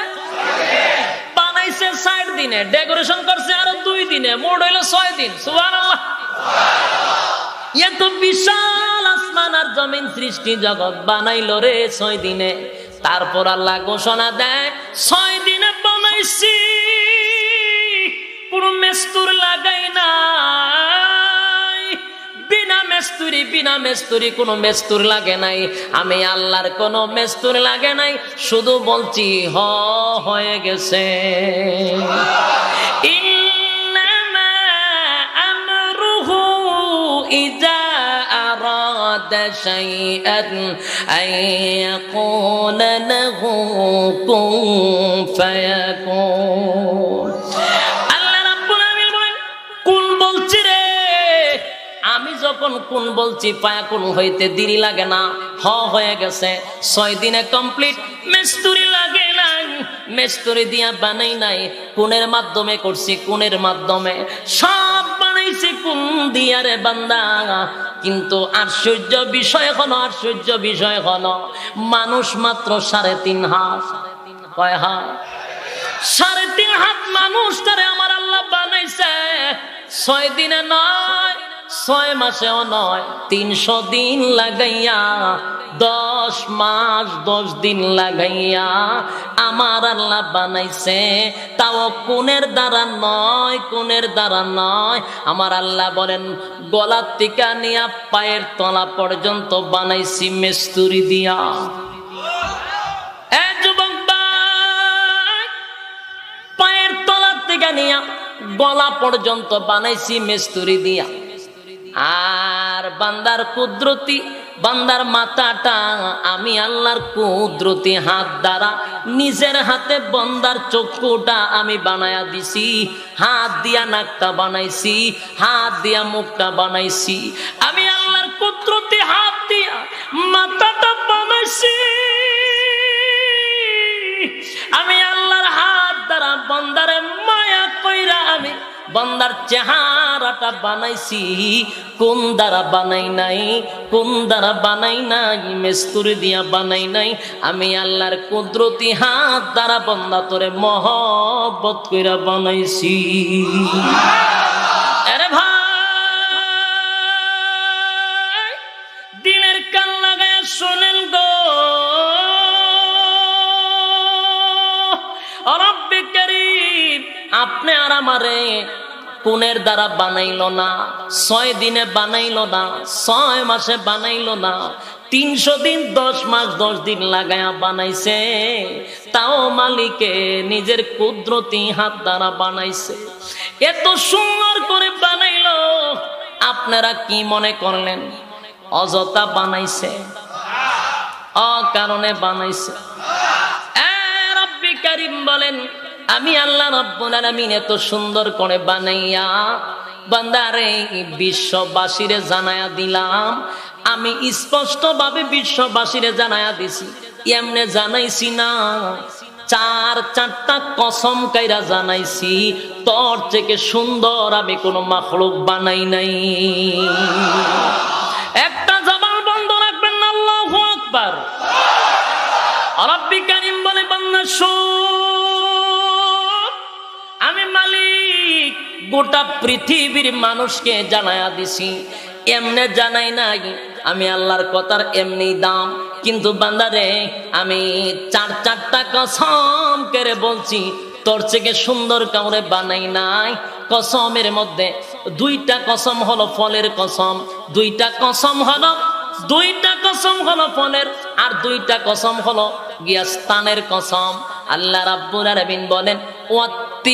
বানাইছে 60 দিনে, ডেকোরেশন করছে আরো 2 দিনে, মোট হইলো 6 দিন। সুবহানাল্লাহ। এত বিশাল আসমান আর জমিন সৃষ্টি জগৎ বানাইলো রে 6 দিনে। তারপর আল্লাহ ঘোষণা দেয় 6 দিনে বানাইছি, কোন মেস্তুর লাগাই নাই, বিনা মেস্তুরি কোন মেস্তুর লাগে নাই, আমি আল্লাহর কোন মেস্তুর লাগে নাই, শুধু বলছি হয়ে গেছে। ইন্নামা আমরুহু ইযা আরাদা শাইআন আন ইয়াকুলা লাহু কুন ফায়াকুন। আল্লাহ রাব্বুল আলামিন বলেন, কুন বলছি রে, আমি যখন কোন বলছি ফায়াকুন হইতে দেরি লাগে না, হয়ে গেছে। 6 দিনে কমপ্লিট। মেস্তুরি লাগে নাই, মেস্তুরি দিয়া বানাই নাই, কোনের মাধ্যমে করছি, কোনের মাধ্যমে সব বানাইছি কোন দিয়া রে বান্দা। কিন্তু আশ্চর্য বিষয় হলো মানুষ মাত্র 3.5 হাত। কয় হাত? 3.5 হাত মানুষ তারে আমার আল্লাহ বানাইছে। 6 দিনে নয়, 6 মাসেও নয়, 300 দিন লাগাইয়া, 10 মাস 10 দিন লাগাইয়া আমার আল্লাহ বানাইছে। তাও কোনের দ্বারা নয়, আমার আল্লাহ বলেন গলার থেকে নিয়া পায়ের তলা পর্যন্ত বানাইছি মেস্তুরি দিয়া। যুবক ভাই, পায়ের তলার থেকে নিয়া গলা পর্যন্ত বানাইছি মেস্তুরি দিয়া। আর বান্দার কুদরতি, বান্দার মাথাটা আমি আল্লাহর কুদরতি হাত দ্বারা নিজের হাতে বান্দার চক্ষুটা আমি বানায়া দিছি, হাত দিয়া নাকটা বানাইছি, হাত দিয়া মুখটা বানাইছি, আমি আল্লাহর কুদরতি হাত দিয়া মাথাটা বানাইছি, আমি আল্লাহর হাত দ্বারা বান্দারে মায়া কইরা আমি বান্দার চেহারাটা বানাইছি। কোন দ্বারা বানাই নাই, মেস্তুরি দিয়া বানাই নাই, আমি আল্লাহর কুদরতি হাত দ্বারা বান্দা তোরে মহব্বত কইরা বানাইছি। আরে ভাই, দিনের কান লাগায় শোনেন গো, রব্বে কারীম আপনি আর আমারে কোনের দ্বারা বানাইলো না, 6 দিনে বানাইলো না, 6 মাসে বানাইলো না, 300 দিন 10 মাস 10 দিন লাগায়া বানাইছে। তাও মালিকে নিজের কুদরতি হাত দ্বারা বানাইছে। এত সুন্দর করে বানাইলো, আপনারা কি মনে করলেন অযথা বানাইছে? অকারণে বানাইছে। রব্বে কারীম বলেন, আমি আল্লাহ রাব্বুল আলামিন এত সুন্দর করে বানাইয়া বান্দারে বিশ্ববাসীরে জানায়া দিলাম। আমি স্পষ্টভাবে বিশ্ববাসীরে জানায়া দিছি, এমনে জানাইছি না, 4-4টা কসম কাইরা জানাইছি, তোর থেকে সুন্দর আমি কোনো মাখলুক বানাই নাই। একটা জবান বন্ধ রাখবেন না, আল্লাহু আকবার। রব্বে কারীম বলে, বান্দা আমি মালিক গোটা পৃথিবীর মানুষকে জানায়া দিছি, এমনে জানাই নাই, আমি আল্লাহর কথার এমনি দাম। কিন্তু বান্দারে আমি চারটা কসম করে বলছি, তোর থেকে সুন্দর কাউরে বানাই নাই। কসমের মধ্যে দুইটা কসম হলো ফলের কসম, দুইটা কসম হলো ফলের, আর দুইটা কসম হলো গিয়া স্থানের কসম। আল্লাহ রাব্বুল আলামিন বলেন ওয়াত্তিন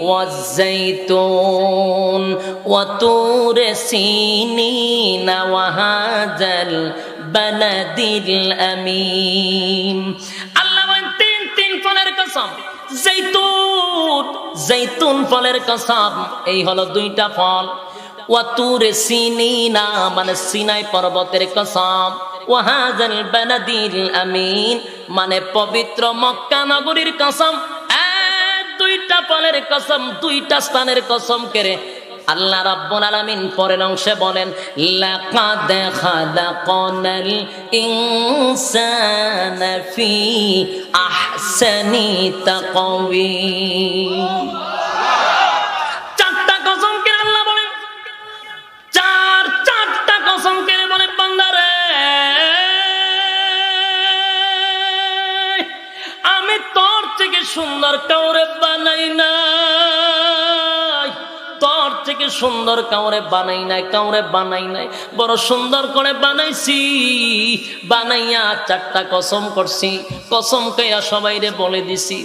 ওয়াজ্জাইতুন ওয়াতুর সিনিন ওয়াহাযাল বালাদিল আমিন। আল্লাহ বলেন তিন ফলের কসম। জৈতুন ফলের কসম, এই হলো দুইটা ফল। ওয়াতুর সিনিনা মানে সিনাই পর্বতের কসম। ওয়াহাযাল বালাদিল আমিন মানে পবিত্র মক্কা নগরীর কসম। দুইটা ফলের কসম, দুইটা স্থানের কসম করে আল্লাহ রাব্বুল আলামিন পরের অংশে বলেন লাকাদ খালাকনাল ইনসানা ফি আহসানি তাকওয়িম। চারটা কসম করে আল্লাহ বলেন, চারটা কসম করে বলেন বান্দারে আমি তোর থেকে সুন্দর কাউরে বানাই নাই, তোর থেকে সুন্দর কাউরে বানাই নাই, বড় সুন্দর করে বানাইছি। বানাইয়া চারটা কসম করছি, কসম কইয়া সবাইরে বলে দিছি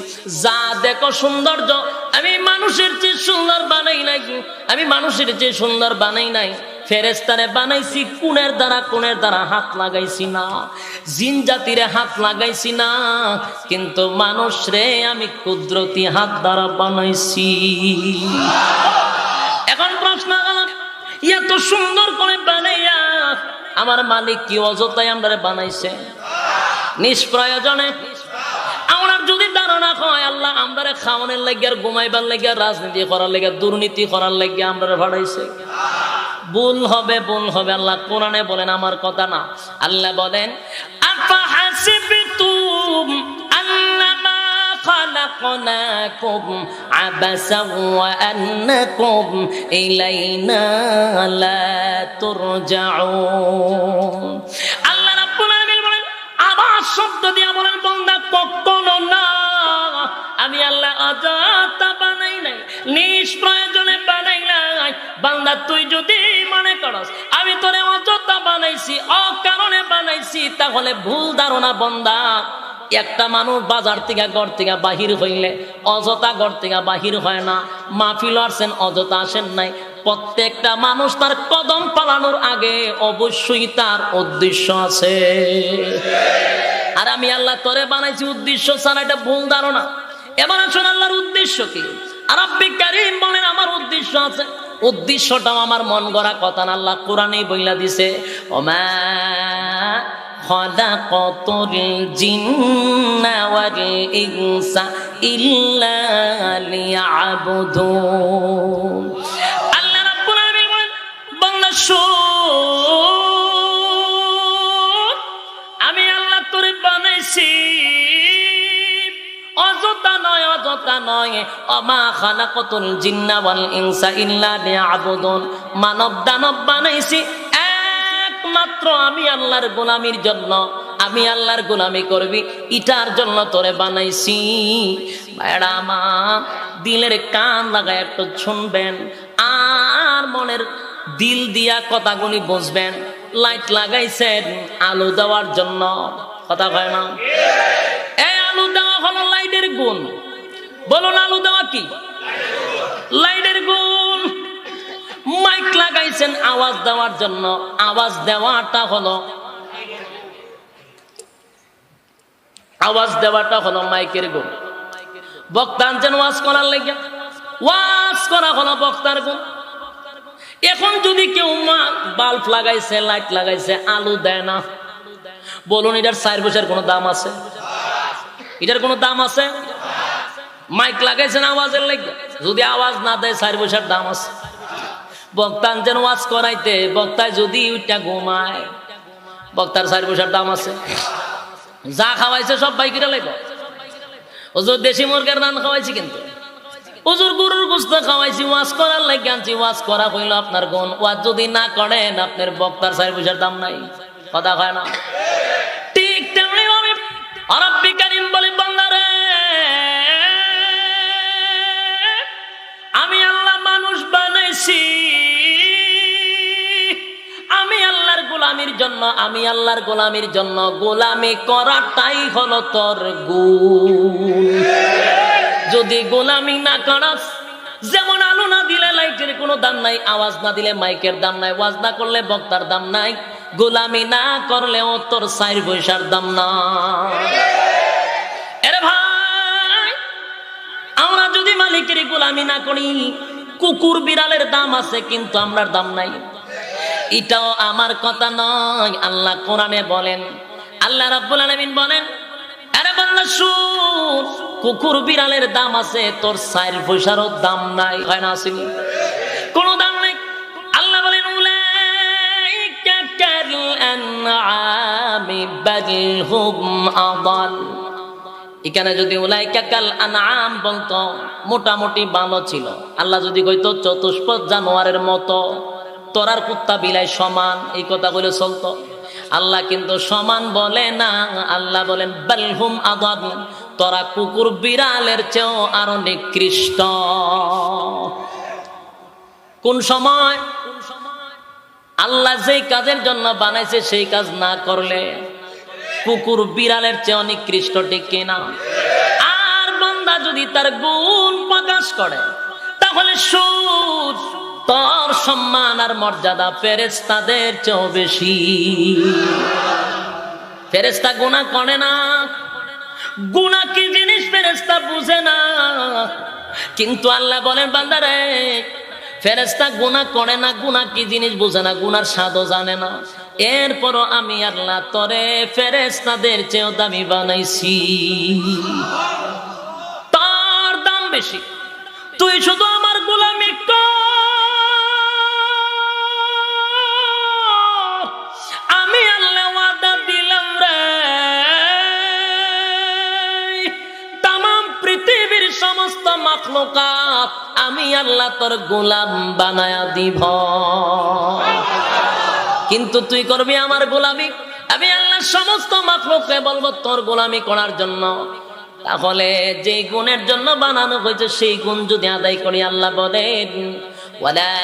যা দেখো সৌন্দর্য আমি মানুষের চেয়ে সুন্দর বানাই নাই, আমি মানুষের চেয়ে সুন্দর বানাই নাই। ফেরেশতারে বানাইছি কোণের দ্বারা হাত লাগাইছি না, জিন জাতিরে হাত লাগাইছি না, কিন্তু মানুষ রে আমি কুদরতি হাত দ্বারা বানাইছি। এখন প্রশ্ন হলো এত সুন্দর করে বানাইয়া আমার মালিক কি অযথায় আমরা বানাইছে? নিষ্প্রয়োজনে। আমার যদি ধারণা হয় আল্লাহ আমরা খাওয়ানোর লাগিয়া, ঘুমাইবার লাগিয়া, রাজনীতি করার লাগিয়া, দুর্নীতি করার লাগিয়া আমরা ভাড়াইছে, ভুল হবে। আল্লাহ কোরআনে বলেন, আমার কথা না। আল্লাহ বলেন আফাহাসিবতুম আন্নামা খালাকনাকুম আবাসান ওয়া আন্নাকুম ইলাইনা লা তুরজাউন। আল্লাহ রাব্বুল আলামিন বলেন, আবার শব্দ দিয়া বলেন বান্দা কখনো না, আমি আল্লাহ অযথা বানাই নাই, নিষ্প্রয়োজনে বানাই নাই। বান্দা তুই যদি মনে করস আমি তোরে অযথা বানাইছি, অকারণে বানাইছি, তাহলে ভুল ধারণা বান্দা। একটা মানুষ বাজার থেকে ঘর থেকে বাহির হইলে অযথা ঘর থেকে বাহির হয় না। মাহফিল আসেন অযথা আসেন নাই। প্রত্যেকটা মানুষ তার কদম পালানোর আগে অবশ্যই তার উদ্দেশ্য আছে। আর আমি আল্লাহ তোরে বানাইছি উদ্দেশ্য ছাড়া, এটা ভুল ধারণা। এবার আসুন আল্লাহর উদ্দেশ্য কি? রাব্বি কারীম বলেন আমার উদ্দেশ্য আছে। উদ্দেশ্যটাও আমার মন গড়া কথা না, আল্লাহ কোরআনেই বইলা দিছে ওমা খালাকাতুল জিন্না ওয়াল ইনসা ইল্লা লিয়াবুদুন। আল্লাহ রাব্বুল আলামিন বলেন বান্দা শোন, আমি আল্লাহ তোরে বানাইছি অযথা নয়। ওমা খালাকাতুল জিন্না ওয়াল ইনসা ইল্লা লিয়াবুদুন। মানব দানব বানাইছি একমাত্র আমি আল্লাহর গোলামির জন্য। আমি আল্লাহর গোলামি করবি এটার জন্য তোরে বানাইছি। ভাইরা আমার দিলের কান লাগায় একটু শুনবেন আর মনের দিল দিয়া কথাগুলি বুঝবেন। লাইট লাগাইছেন আলো দেওয়ার জন্য, কথা কয় না? এই আলো দেওয়া হলো লাইটের গুণ। বলুন আলো দেওয়া কি? লাইটের গুণ। মাইক লাগাইছেন আওয়াজ দেওয়ার জন্য, আওয়াজ দেওয়াটা হলো মাইকের গুণ। বক্তা আনছেন ওয়াজ করার লাগিয়া, ওয়াজ করা হলো বক্তার গুণ। এখন যদি কেউ বাল্ব লাগাইছে, লাইট লাগাইছে, আলো দেয় না, বলুন এটার 4 পয়সার কোনো দাম আছে? এটার কোনো দাম আছে? মাইক লাগাইছেন আওয়াজের লাগিয়া, যদি আওয়াজ না দেয় 4 পয়সার দাম আছে। বক্তা আনছেন ওয়াজ করাইতে, বক্তায় যদি ওইটা ঘুমায়, বক্তার 4 পয়সার দাম আছে? যা খাওয়াইছে সব বাইকিরা লাগবে। ও যে দেশি মুরগের রান খাওয়াইছি, কিন্তু হুজুর গরুর গোশত খাওয়াইছি, ওয়াজ করার লাগি আনছি, ওয়াজ করা হইল আপনার গুণ, ওয়াজ যদি না করেন আপনার বক্তার 4 পয়সার দাম নাই। কথা হয় না? ঠিক তেমনি ভাবে রব্বি কারীম বলে, বান্দারে আমি আল্লাহ মানুষ বানাইছি আমি আল্লাহর গোলামির জন্য, আমি আল্লাহর গোলামির জন্য। গোলামি করাটাই হলো তোর গুণ। যদি গোলামি না করাস, যেমন আলো না দিলে লাইটের কোনো দাম নাই, আওয়াজ না দিলে মাইকের দাম নাই, ওয়াজ না করলে বক্তার দাম নাই, গোলামি না করলেও তোর 4 পয়সার দাম নাই। আরে ভাই, আমরা যদি মালিকের গোলামি না করি, কুকুর বিড়ালের দাম আছে কিন্তু আমরার দাম নাই। এটাও আমার কথা নয়, আল্লাহ কোরআনে বলেন, আল্লাহ রাব্বুল আলামিন বলেন, আরে বান্দা শুন, কুকুর বিড়ালের দাম আছে, তোর 4 পয়সারও দাম নাই। হয় না? আসেনি? কোনো দাম নাই। আল্লাহ বলেন, উলাইকা কাল আনআমি বাল হুম আদাল। এখানে যদি উলাইকা কাল আনআম বলতো, মোটামুটি ভালো ছিল। আল্লাহ যদি কইতো চতুষ্পদ জানোয়ারের মতো, তোরার কুত্তা বিলাই সমান, এই কথা বলে চলতো। আল্লাহ কিন্তু সমান বলে না, আল্লাহ বলেন বালহুম আদাল, তোরা কুকুর বিড়ালের চেয়েও আরো নিকৃষ্ট। কোন সময়? আল্লাহ যেই কাজের জন্য বানাইছে সেই কাজ না করলে কুকুর বিড়ালের চেয়েও নিকৃষ্ট, ঠিক কিনা? আর বান্দা যদি তার গুণ প্রকাশ করে, তাহলে সুদ তোর সম্মান আর মর্যাদা ফেরেশতাদের চেয়েও বেশি। ফেরেশতা গুনাহ করে না, গুনাহ কি জিনিস ফেরেশতা বুঝে না, কিন্তু আল্লাহ বলেন বান্দারে, ফেরেশতা গুনাহ করে না, গুনাহ কি জিনিস বুঝে না, গুনার স্বাদও জানে না, এরপরও আমি আল্লাহ তোরে ফেরেশতাদের চেয়েও দামি বানাইছি। তার দাম বেশি। তুই শুধু আমার গোলামি কর, আমি আল্লাহ ওয়াদা দিলাম রে, তামাম পৃথিবীর সমস্ত মাখলুকাত আমি আল্লাহ তোর গোলাম বানায়া দিব। কিন্তু তুই করবি আমার গোলামি, আমি আল্লাহ সমস্ত মাখলুককে বলবো তোর গোলামি করার জন্য। তাহলে যে গুণের জন্য বানানো হয়েছে সেই গুণ যদি আদায় করি, আল্লাহ বলেন ওয়ালা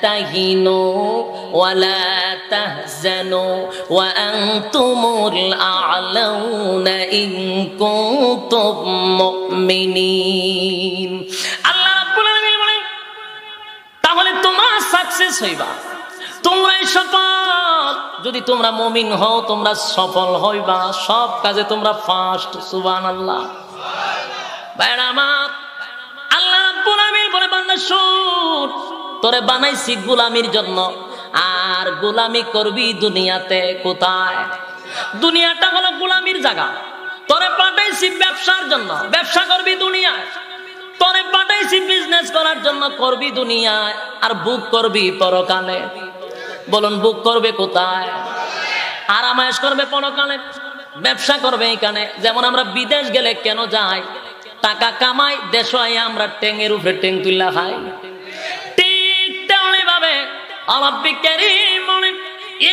তাহিনু ওয়ালা তাহজানু ওয়া আনতুমুল আ'লাউনা ইন কুনতুম মুমিনিন। আল্লাহ রাব্বুল আলামিন বলেন, তাহলে তোমরা সাকসেস হইবা, তোমরা সফল। যদি তোমরা মুমিন হও, তোমরা সফল হইবা, সব কাজে তোমরা ফার্স্ট। সুবহানাল্লাহ। ভাইরা আমার, আল্লাহ রাব্বুল আলামিন বলে, বান্দা শুন, তোরে বানাইছি গোলামির জন্য, আর গোলামি করবি দুনিয়াতে। কোথায়? দুনিয়াটা হলো গোলামির জায়গা। তোরে পাঠাইছি ব্যবসার জন্য, ব্যবসা করবি দুনিয়ায়। তোরে পাঠাইছি বিজনেস করার জন্য, করবি দুনিয়ায়, আর বুক করবি পরকালে। বলুন, বুক করবে কোথায়? আরামায়েশ করবে পরকালে, ব্যবসা করবে এখানে। যেমন আমরা বিদেশ গেলে কেন যাই? টাকা কামাই, দেশ আইয়া আমরা টেঙের উপরে টেং তুল্লা খাই। ঠিক তেমনি ভাবে রব্বি কারীম বলেন,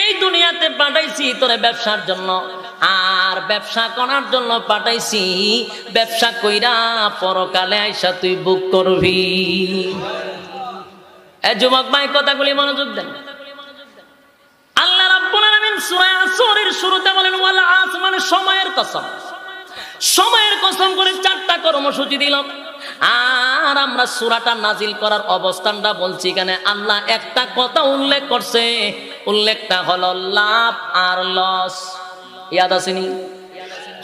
এই দুনিয়াতে পাঠাইছি তোরে ব্যবসার জন্য, আর ব্যবসা করার জন্য পাঠাইছি। ব্যবসা কইরা পরকালে আইসা তুই বুক করবি। এই যুবক ভাই, কথাগুলি মনোযোগ দেন। আল্লাহ রাব্বুল আলামিন সূরা আসরের শুরুতে বলেন ওয়াল আস, মানে সময়ের কসম। সময়ের কসম করে 4টা কর্মসূচি দিল। আর আমরা সূরাটা নাজিল করার অবস্থানটা বলছি, এখানে আল্লাহ একটা কথা উল্লেখ করছে, উল্লেখটা হলো লাভ আর লস। ইয়াদ আসেনি?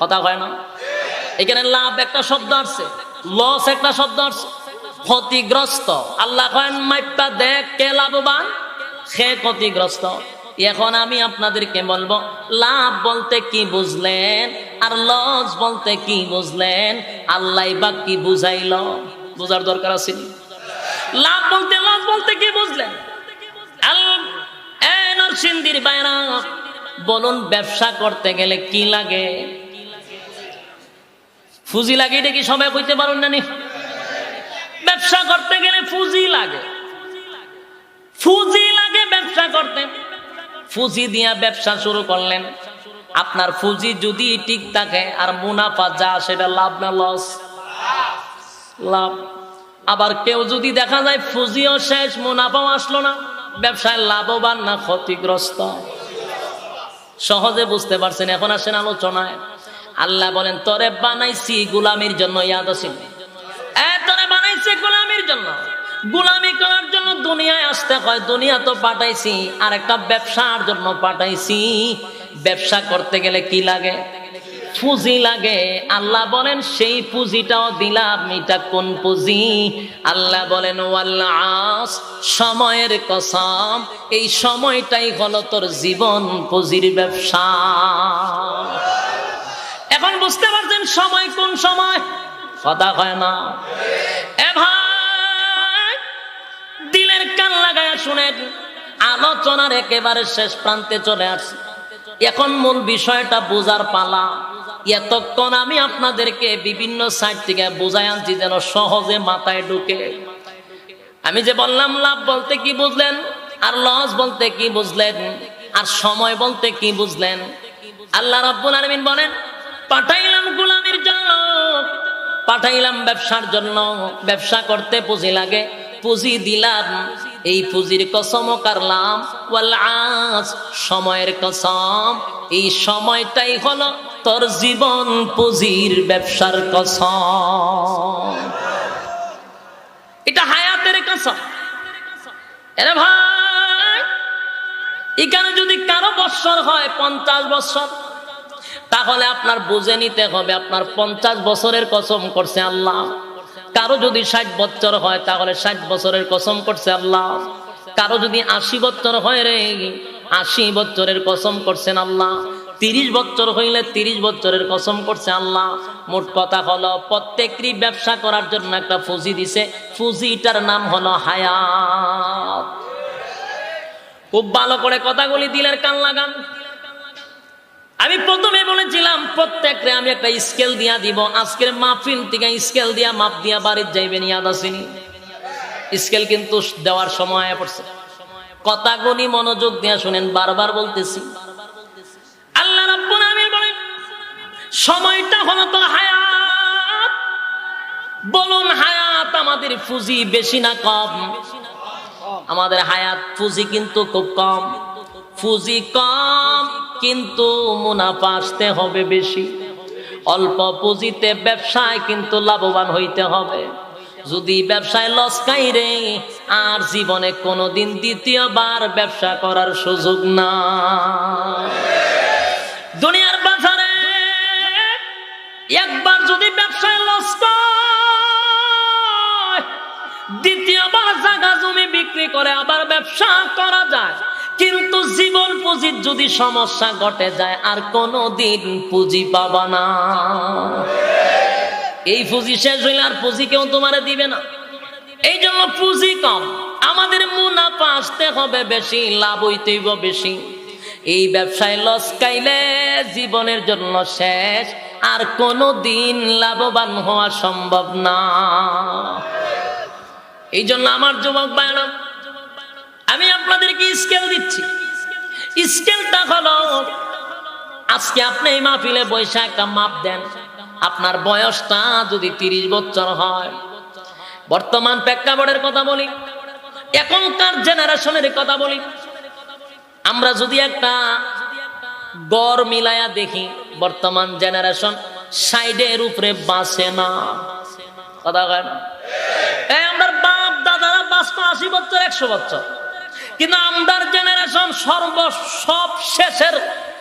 কথা হয় না? এখানে লাভ একটা শব্দ আছে, লস একটা শব্দ আছে, ক্ষতিগ্রস্ত। আল্লাহ কয়েন মাইপা দেখ কে লাভবান, সে ক্ষতিগ্রস্ত। এখন আমি আপনাদেরকে বলবো, লাভ বলতে কি বুঝলেন আর লস বলতে কি বুঝলেন? আল্লাহ বা কি বুঝাইল, বুঝার দরকার আছে। লাভ বলতে লস বলতে কি বুঝলেন? নরসিংদীর বাইরা বলুন, ব্যবসা করতে গেলে কি লাগে? পুঁজি লাগে, এটা কি সবাই কইতে পারুন না? ব্যবসা করতে গেলে পুঁজি লাগে, পুঁজি লাগে ব্যবসা করতে। পুঁজি দিয়া ব্যবসা শুরু করলেন, আপনার পুঁজি যদি ঠিক থাকে আর মুনাফা যা সেটা লাভ না লস? লাভ। আবার কেউ যদি দেখা যায় পুঁজিও শেষ, মুনাফাও আসলো না, ব্যবসায় লাভবান না ক্ষতিগ্রস্ত? সহজে বুঝতে পারছেন? এখন আসেন আলোচনায়। আল্লাহ বলেন তোরে বানাইছি গোলামির জন্য, ইয়াদ আছে? তোরে বানাইছি গোলামির জন্য, গোলামি করার জন্য দুনিয়ায় আসতে হয়। দুনিয়া তো পাঠাইছি, আর একটা ব্যবসার জন্য পাঠাইছি। ব্যবসা করতে গেলে কি লাগে? পুঁজি লাগে। আল্লাহ বলেন সেই পুঁজিটাও দিলাম। এটা কোন পুঁজি? আল্লাহ বলেন ওয়াল্লাস, সময়ের কসম, এই সময়টাই হলো তোর জীবন পুঁজির ব্যবসা। এখন বুঝতে পারছেন সময় কোন সময়? কথা হয় না। এ ভাই, দিলের কান লাগায়া শুনেন, আলোচনার একেবারে শেষ প্রান্তে চলে আসছে। এখন মূল বিষয়টা বোঝার পালা। এতক্ষণ আমি আপনাদেরকে বিভিন্ন সাইড থেকে বোঝাই আনছি যেন সহজে মাথায় ঢুকে। আমি যে বললাম লাভ বলতে কি বুঝলেন, আর লস বলতে কি বুঝলেন, আর সময় বলতে কি বুঝলেন? আল্লাহ রাব্বুল আলামিন বলেন পাঠাইলাম গোলামির জন্য, পাঠাইলাম ব্যবসার জন্য। ব্যবসা করতে পুঁজি লাগে, পুঁজি দিলাম। এই পুঁজির কসম কারলাম, ওয়াল আস, সময়ের কসম, এই সময়টাই হলো তোর জীবন পুঁজির ব্যবসার কসম। এটা হায়াতের কসম। এরে ভাই, এখানে যদি কারো বৎসর হয় 50 বৎসর, তাহলে আপনার বুঝে নিতে হবে আপনার 50 বছরের কসম করছে আল্লাহ। কারো যদি 60 বছর হয় তাহলে 60 বছরের কসম করছে আল্লাহ। কারো যদি 80 বছর হয় রে, 80 বছরের কসম করছেন আল্লাহ। 30 বছর হইলে 30 বছরের কসম করছে আল্লাহ। মোট কথা হলো প্রত্যেকই ব্যবসা করার জন্য একটা পুঁজি দিছে, পুঁজিটার নাম হলো হায়াত। খুব ভালো করে কথাগুলি দিলের কান লাগান। আমি প্রথমে বলেছিলাম প্রত্যেকরে আমি একটা স্কেল দিয়া দিব। আজকের মাহফিল থেকে স্কেল দিয়া মাপ দিয়া বাড়ির যাইবেন, ইয়াদ আসেনি? স্কেল কিন্তু দেওয়ার সময় পড়ছে। কথাগুলি মনোযোগ দিয়া শুনেন, বারবার বলতেছি। আল্লাহ রাব্বুল আলামিন বলেন সময়টা হলো তোর হায়াত। বলুন হায়াত আমাদের পুঁজি বেশি না কম? আমাদের হায়াত পুঁজি কিন্তু খুব কম। পুঁজি কম কিন্তু মুনাফা আসতে হবে বেশি। অল্প পুঁজিতে ব্যবসায় কিন্তু লাভবান হইতে হবে। যদি ব্যবসায় লস খাইরে, আর জীবনে কোনোদিন দ্বিতীয়বার ব্যবসা করার সুযোগ না। দুনিয়ার বাজারে একবার যদি ব্যবসায় লস হয়, দ্বিতীয়বার জায়গা জমি বিক্রি করে আবার ব্যবসা করা যায়। কিন্তু জীবন পুঁজির যদি সমস্যা ঘটে যায়, আর কোনোদিন পুঁজি পাবা না। এই পুঁজি শেষ হইলে আর পুঁজি কেউ তোমারে দিবে না। এই জন্য পুঁজি কম, আমাদের মুনাফা আসতে হবে বেশি, লাভ হইতেই বেশি। এই ব্যবসায় লস খাইলে জীবনের জন্য শেষ, আর কোনোদিন লাভবান হওয়া সম্ভব না। এই জন্য আমার যুবক ভাইরা, আমি আপনাদেরকে স্কেল দিচ্ছি। স্কেলটা হলো, আজকে আপনি এই মাহফিলে বসে একটা মাপ দেন। আপনার বয়সটা যদি 30 বছর হয়, বর্তমান প্রেক্ষাপটের কথা বলি, এখনকার জেনারেশনের কথা বলি, আমরা যদি একটা গড় মিলায়া দেখি, বর্তমান জেনারেশন 60-এর উপরে বাঁচে না। কথা কয় না? আমরা বাপ দাদারা বাঁচতো 80 বছর 100 বছর, কিন্তু আমাদের জেনারেশন সব শেষের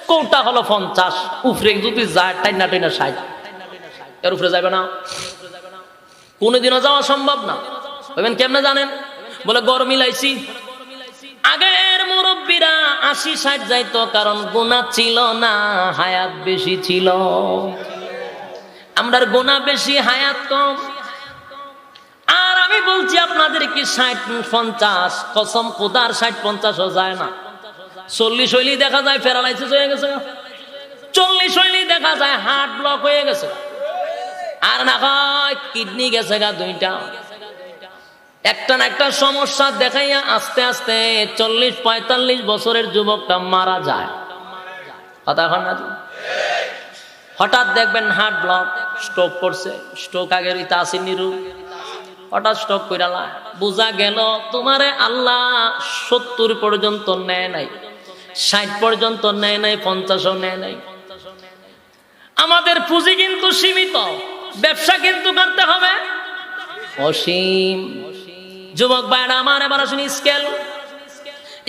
কোটা হলো 50। উপরে যদি যায় টাইনা 60, এর উপরে যাবে না, কোনোদিনও যাওয়া সম্ভব না। বলবেন কেমনে জানেন? বলে গড় মিলাইছি। আগের মুরব্বীরা 80-60 যাইতো, কারণ গুনাহ ছিল না, হায়াত বেশি ছিল। আমরার গুনাহ বেশি, হায়াত কম। আর আমি বলছি আপনাদেরকে 60-50, কসম খোদার 60-50ও যায় না। 40 হইলেই দেখা যায় প্যারালাইসিস হয়ে গেছে, 40 হইলেই দেখা যায় হার্ট ব্লক হয়ে গেছে, আর না হয় কিডনি গেছে গা 2টা। একটা না একটা সমস্যা দেখাইয়া আস্তে আস্তে 40-45 বছরের যুবকটা মারা যায়। কথা হয় না? হঠাৎ দেখবেন হার্ট ব্লক, স্ট্রোক করছে। স্ট্রোক আগের তাসিনী রোগ, হঠাৎ স্ট্রোক কইরালা। বুঝা গেল তোমারে আল্লাহ 70 পর্যন্ত নেয় নাই, 60 পর্যন্ত নেয় নাই, 50ও নেয় নাই। আমাদের পুঁজি কিন্তু সীমিত, ব্যবসা কিন্তু করতে হবে অসীম। যুবক ভাইরা আমার, এবার আসুন স্কেল।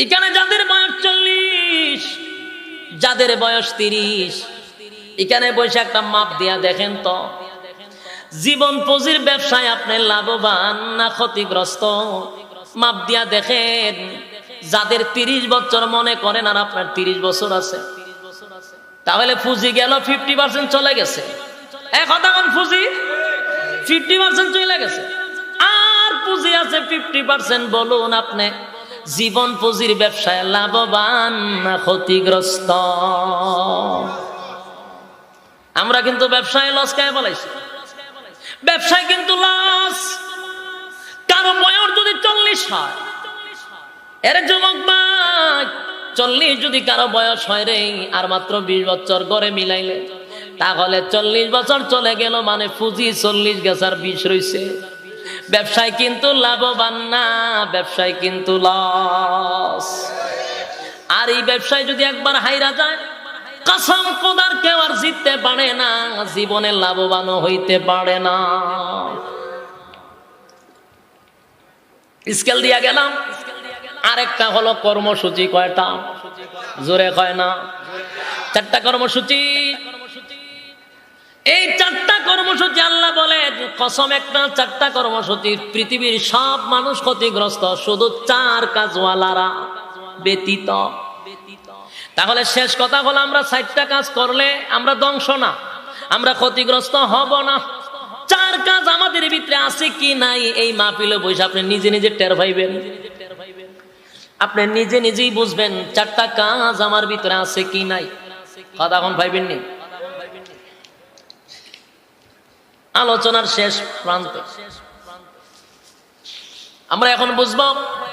এখানে যাদের বয়স 40, যাদের বয়স 30, এখানে বসে একটা মাপ দিয়া দেখেন তো, জীবন পুঁজির ব্যবসায় আপনি লাভবান না ক্ষতিগ্রস্ত? মাপ দিয়া দেখেন। যাদের 30 বছর মনে করেন আর আপনার 30 বছর আছে, তাহলে পুঁজি গেল 50% চলে গেছে। এখন পুঁজি 50% চলে গেছে, আর পুঁজি আছে 50%। বলুন আপনি জীবন পুঁজির ব্যবসায় লাভবান না ক্ষতিগ্রস্ত? আমরা কিন্তু ব্যবসায় লস খাই বলাইছি, ব্যবসায় কিন্তু লস। কারো বয়স যদি 40 হয়, এর যুবক ভাই 40 যদি কারো বয়স হয় রে, আর মাত্র 20 বছর গড়ে মিলাইলে, তাহলে 40 বছর চলে গেল, মানে পুঁজি 40 গেছে আর 20 রয়েছে। ব্যবসায় কিন্তু লাভবান না, ব্যবসায় কিন্তু লস। আর এই ব্যবসায় যদি একবার হাইরা যায়, কসম খোদার কেউ আর জিততে পারে না, জীবনে লাভবানও হইতে পারে না। স্কেল দিয়া গেলাম। আরেকটা হলো কর্মসূচি। কয়টা? জোরে কয় না? 4টা কর্মসূচি। এই 4টা কর্মসূচি আল্লাহ বলে, কসম একটা 4টা কর্মসূচি। পৃথিবীর সব মানুষ ক্ষতিগ্রস্ত, শুধু 4 কাজওয়ালারা ব্যতীত। তাহলে শেষ কথা হলো, আমরা 4টা কাজ করলে আমরা ধ্বংস না, আমরা ক্ষতিগ্রস্ত হব না। 4 কাজ আমাদের ভিতরে আছে কি নাই, এই মাহফিলে বসে আপনি নিজে নিজে টের পাইবেন। আপনি নিজে নিজেই বুঝবেন 4টা কাজ আমার ভিতরে আছে কি নাই। কথা এখন পাইবেন নি? আলোচনার শেষ প্রান্তে আমরা এখন বুঝবো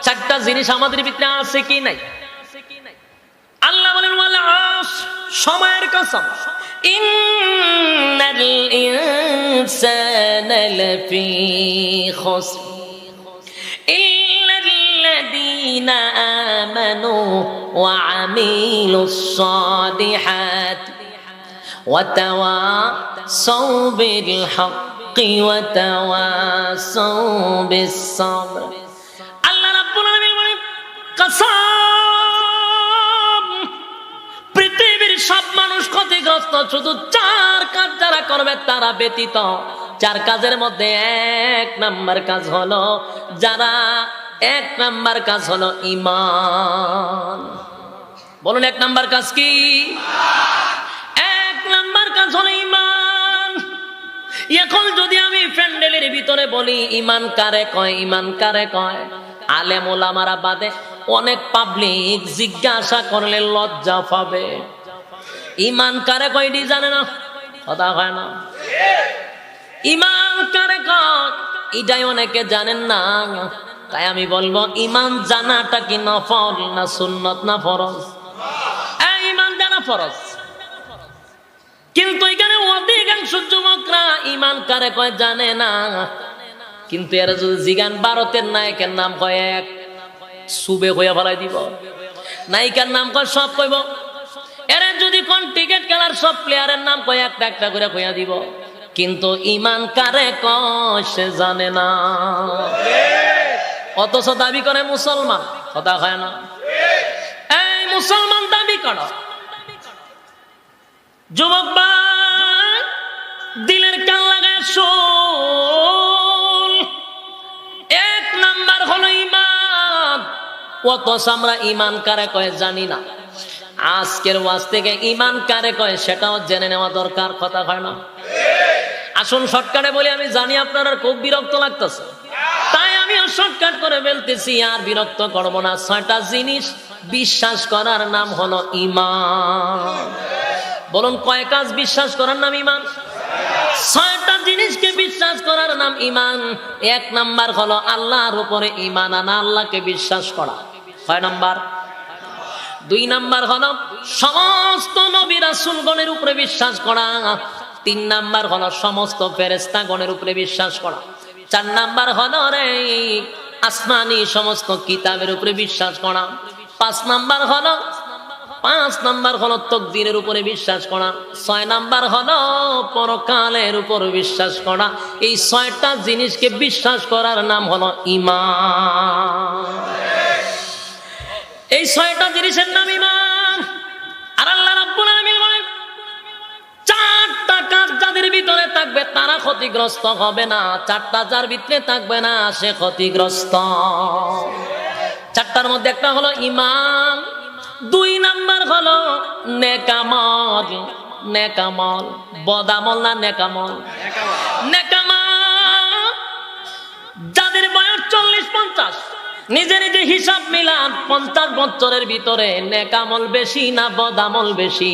4টা জিনিস আমাদের ভিতরে আছে কি নাই। আল্লাহ বলেন, ওয়াল আসর, সময়ের কসম, ইন্নাল ইনসানা লাফি খুসর ইল্লাল্লাযীনা আমানু ওয়া আমিলুস সালিহাত ওয়া তাওয়াসাউ বিল হাক্কি ওয়া তাওয়াসাউ বিস সাবর। আল্লাহ রাব্বুল আলামিন বলেন, কসম, পৃথিবীর সব মানুষ ক্ষতিগ্রস্ত, শুধু 4 কাজ যারা করবে তারা ব্যতীত। 4 কাজের মধ্যে 1 নাম্বার কাজ হলো, যারা 1 নাম্বার কাজ হলো ঈমান। বলুন 1 নাম্বার কাজ কি? 1 নাম্বার কাজ হলো ঈমান। এখন যদি আমি প্যান্ডেলের ভিতরে বলি ঈমান কারে কয়, ঈমান কারে কয়, আলেম ওলামারা বাদে অনেক পাবলিক জিজ্ঞাসা করলে লজ্জা পাবে। ঈমান কারে কয় এটি জানে না, কথা হয় না। ঈমান কারে কয় এটাই অনেকে জানেন না। তাই আমি বলবো, ঈমান জানাটা কি নফল না সুন্নত না ফরজ? ঈমান জানা ফরজ, কিন্তু এখানে অধিকাংশ যুবকরা ঈমান কারে কয় জানে না। কিন্তু এরা যদি জিগান ভারতের নায়কের নাম কয়, এক সুবে হইয়া ফেলাই দিব। নায়িকার নাম কয় সব কইব। এরা যদি কোন ক্রিকেট খেলার সব প্লেয়ারের নাম কয় একটা একটা করে কইয়া দিব। কিন্তু ঈমান কারে কয় সে জানে না, অথচ দাবি করে মুসলমান। কথা হয় না? এই মুসলমান দাবি করো। যুবক ভাই, দিলের কান লাগায় শোন, 1 নাম্বার হলো ঈমান। অথচ আমরা ঈমান কারে কয় জানি না। আজকের ওয়াজ থেকে ঈমান কারে কয় সেটাও জেনে নেওয়া দরকার। কথা হয় না? আসুন শর্টকাটে বলি, আমি জানি আপনারা খুব বিরক্ত লাগতেছে, তাই আমিও শর্টকাট করে বলতেছি, আর বিরক্ত করবো না। 6টা জিনিস বিশ্বাস করার নাম হলো ঈমান। বলুন কয় কাজ বিশ্বাস করার নাম ঈমান? ছয়টা জিনিসকে বিশ্বাস করার নাম ঈমান। এক নাম্বার হলো আল্লাহর উপরে ঈমান আনা, আল্লাহকে বিশ্বাস করা। কয় নাম্বার? দুই নাম্বার হলো সমস্ত নবী রাসূলগণের উপরে বিশ্বাস করা। তিন নাম্বার হলো সমস্ত ফেরেশতাগণের উপরে বিশ্বাস করা। চার নাম্বার হলো রে আসমানি সমস্ত কিতাবের উপরে বিশ্বাস করা। পাঁচ নাম্বার হলো তাকদীরের উপরে বিশ্বাস করা। ছয় নাম্বার হলো পরকালের উপর বিশ্বাস করা। এই ছয়টা জিনিসকে বিশ্বাস করার নাম হলো ঈমান। এই ছয়টা জিনিসের নাম ঈমান। আর আল্লাহ রাব্বুল আলামিন বলেন চারটা কাজ যাদের ভিতরে থাকবে তারা ক্ষতিগ্রস্ত হবে না, চারটা যার ভিতরে থাকবে না সে ক্ষতিগ্রস্ত। চারটার মধ্যে একটা হলো ঈমান, দুই নাম্বার হলো নেকামল। নেকামল বদামল না নেকামল? নেকামল যাদের বয়স 40-50, নিজে নিজে হিসাব মিলান 50 বছরের ভিতরে নেকামল বেশি না বদামল বেশি,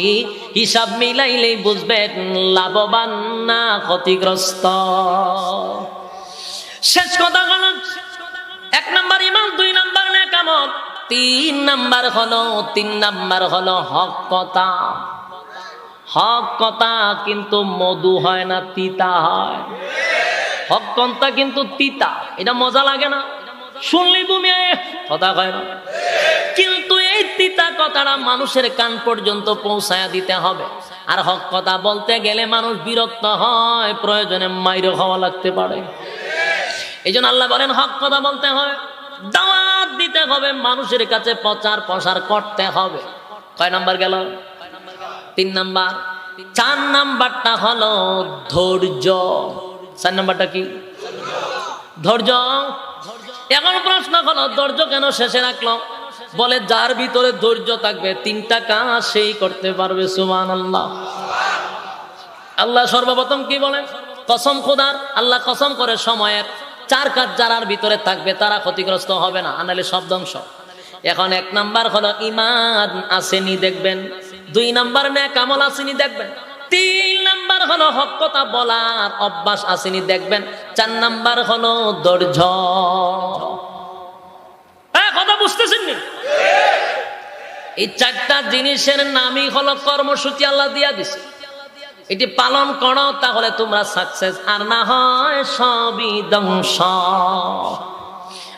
হিসাব মিলাইলেই বুঝবেন লাভবান না ক্ষতিগ্রস্ত। শেষ কথা হলো এক নাম্বার ঈমান, দুই নাম্বার নেকামল, তিন নাম্বার হলো হক কথা। হক কথা কিন্তু মধু হয় না, তিতা হয়। হক কথা কিন্তু তিতা, এটা মজা লাগে না, শুনলি তুমি কথা কয় না। কিন্তু এই তিতা কথাটা মানুষের কান পর্যন্ত পৌঁছায়া দিতে হবে। আর হক কথা বলতে গেলে মানুষ বিরক্ত হয়, প্রয়োজনে মাইরও খাওয়া লাগতে পারে। এই জন্য আল্লাহ বলেন হক কথা বলতে হয়, দাওয়াত দিতে হবে, মানুষের কাছে প্রচার প্রসার করতে হবে। কয় নাম্বার গেল? তিন নাম্বার। চার নাম্বারটা হলো ধৈর্য। চার নাম্বারটা কি? ধৈর্য। এখন প্রশ্ন হলো ধৈর্য কেন শেষে রাখলো? বলে যার ভিতরে ধৈর্য থাকবে তিনটা কাজ সেই করতে পারবে। সুবহানাল্লাহ। আল্লাহ সর্বপ্রথম কি বলেন? কসম খোদার, আল্লাহ কসম করে সময়ের। চার কাজ যার ভিতরে থাকবে তারা ক্ষতিগ্রস্ত হবে না, আনালে সব ধ্বংস। এখন এক নাম্বার হলো ঈমান আসেনি দেখবেন, দুই নাম্বার নেকামল আসেনি দেখবেন, তিন নাম্বার হলো হক কথা বলার অভ্যাস আসেনি দেখবেন, চার নাম্বার হলো ধৈর্য। কথা বুঝতেছেন নি? এই চারটা জিনিসের নামই হলো কর্মসূচি আল্লাহ দিয়া দিছে। এটি পালন করো তাহলে তোমরা সাকসেস, আর না হয় সবই ধ্বংস।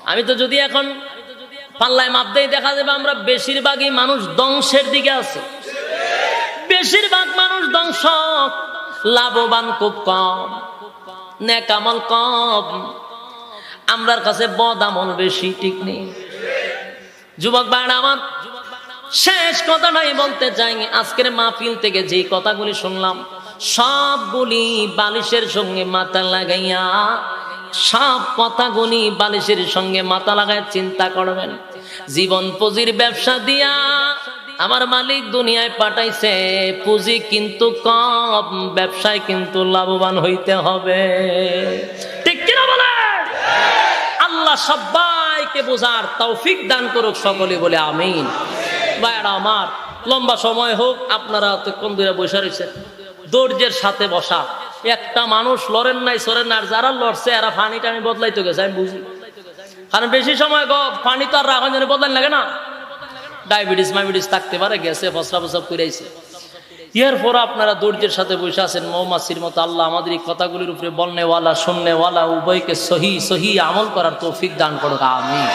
আমি তো যদি এখন পাল্লায় মাপ দেই দেখা যাবে আমরা বেশিরভাগই মানুষ ধ্বংসের দিকে আছে। বেশিরভাগ মানুষ ধ্বংস, লাভবান খুব কম, নেকামল কম, আমরার কাছে বদামল বেশি। ঠিক নেই? যুবক ভাইরা আমার, শেষ কথাটাই বলতে চাই, আজকের মাহফিল থেকে যে কথাগুলি শুনলাম সবগুলি বালিশের সঙ্গে মাথা লাগাইয়া, সব কথাগুলি বালিশের সঙ্গে মাথা লাগায় চিন্তা করবেন। জীবন পুঁজির ব্যবসা দিয়া আমার মালিক দুনিয়ায় পাঠাইছে, পুঁজি কিন্তু কম, ব্যবসায় কিন্তু লাভবান হইতে হবে। ঠিক কিনা বলে? আল্লাহ সবাইকে বোঝার তৌফিক দান করুক, সকলে বলে আমিন। ভাইরা আমার, লম্বা সময় হোক, আপনারা তো কোন দূরে বসে রয়েছে, ধৈর্যের সাথে বসা। একটা মানুষ লড়েন নাই সরেন না, আর যারা লড়ছে এরা পানি টানি বদলাইতে গেছে, আমি বুঝি। কারণ বেশি সময় পানি তো আর রাখার জন্য বদলাই লাগে না, ডায়াবেটিস মাইবেটিস থাকতে পারে, গেছে ফসরা ফসব করেছে। এরপর আপনারা ধৈর্যের সাথে বসে আছেন মৌমাছির মতো। আল্লাহ আমাদের এই কথাগুলির উপরে বলনেওয়ালা শুননেওয়ালা উভয়কে সহি সহি আমল করার তৌফিক দান করুক, আমিন।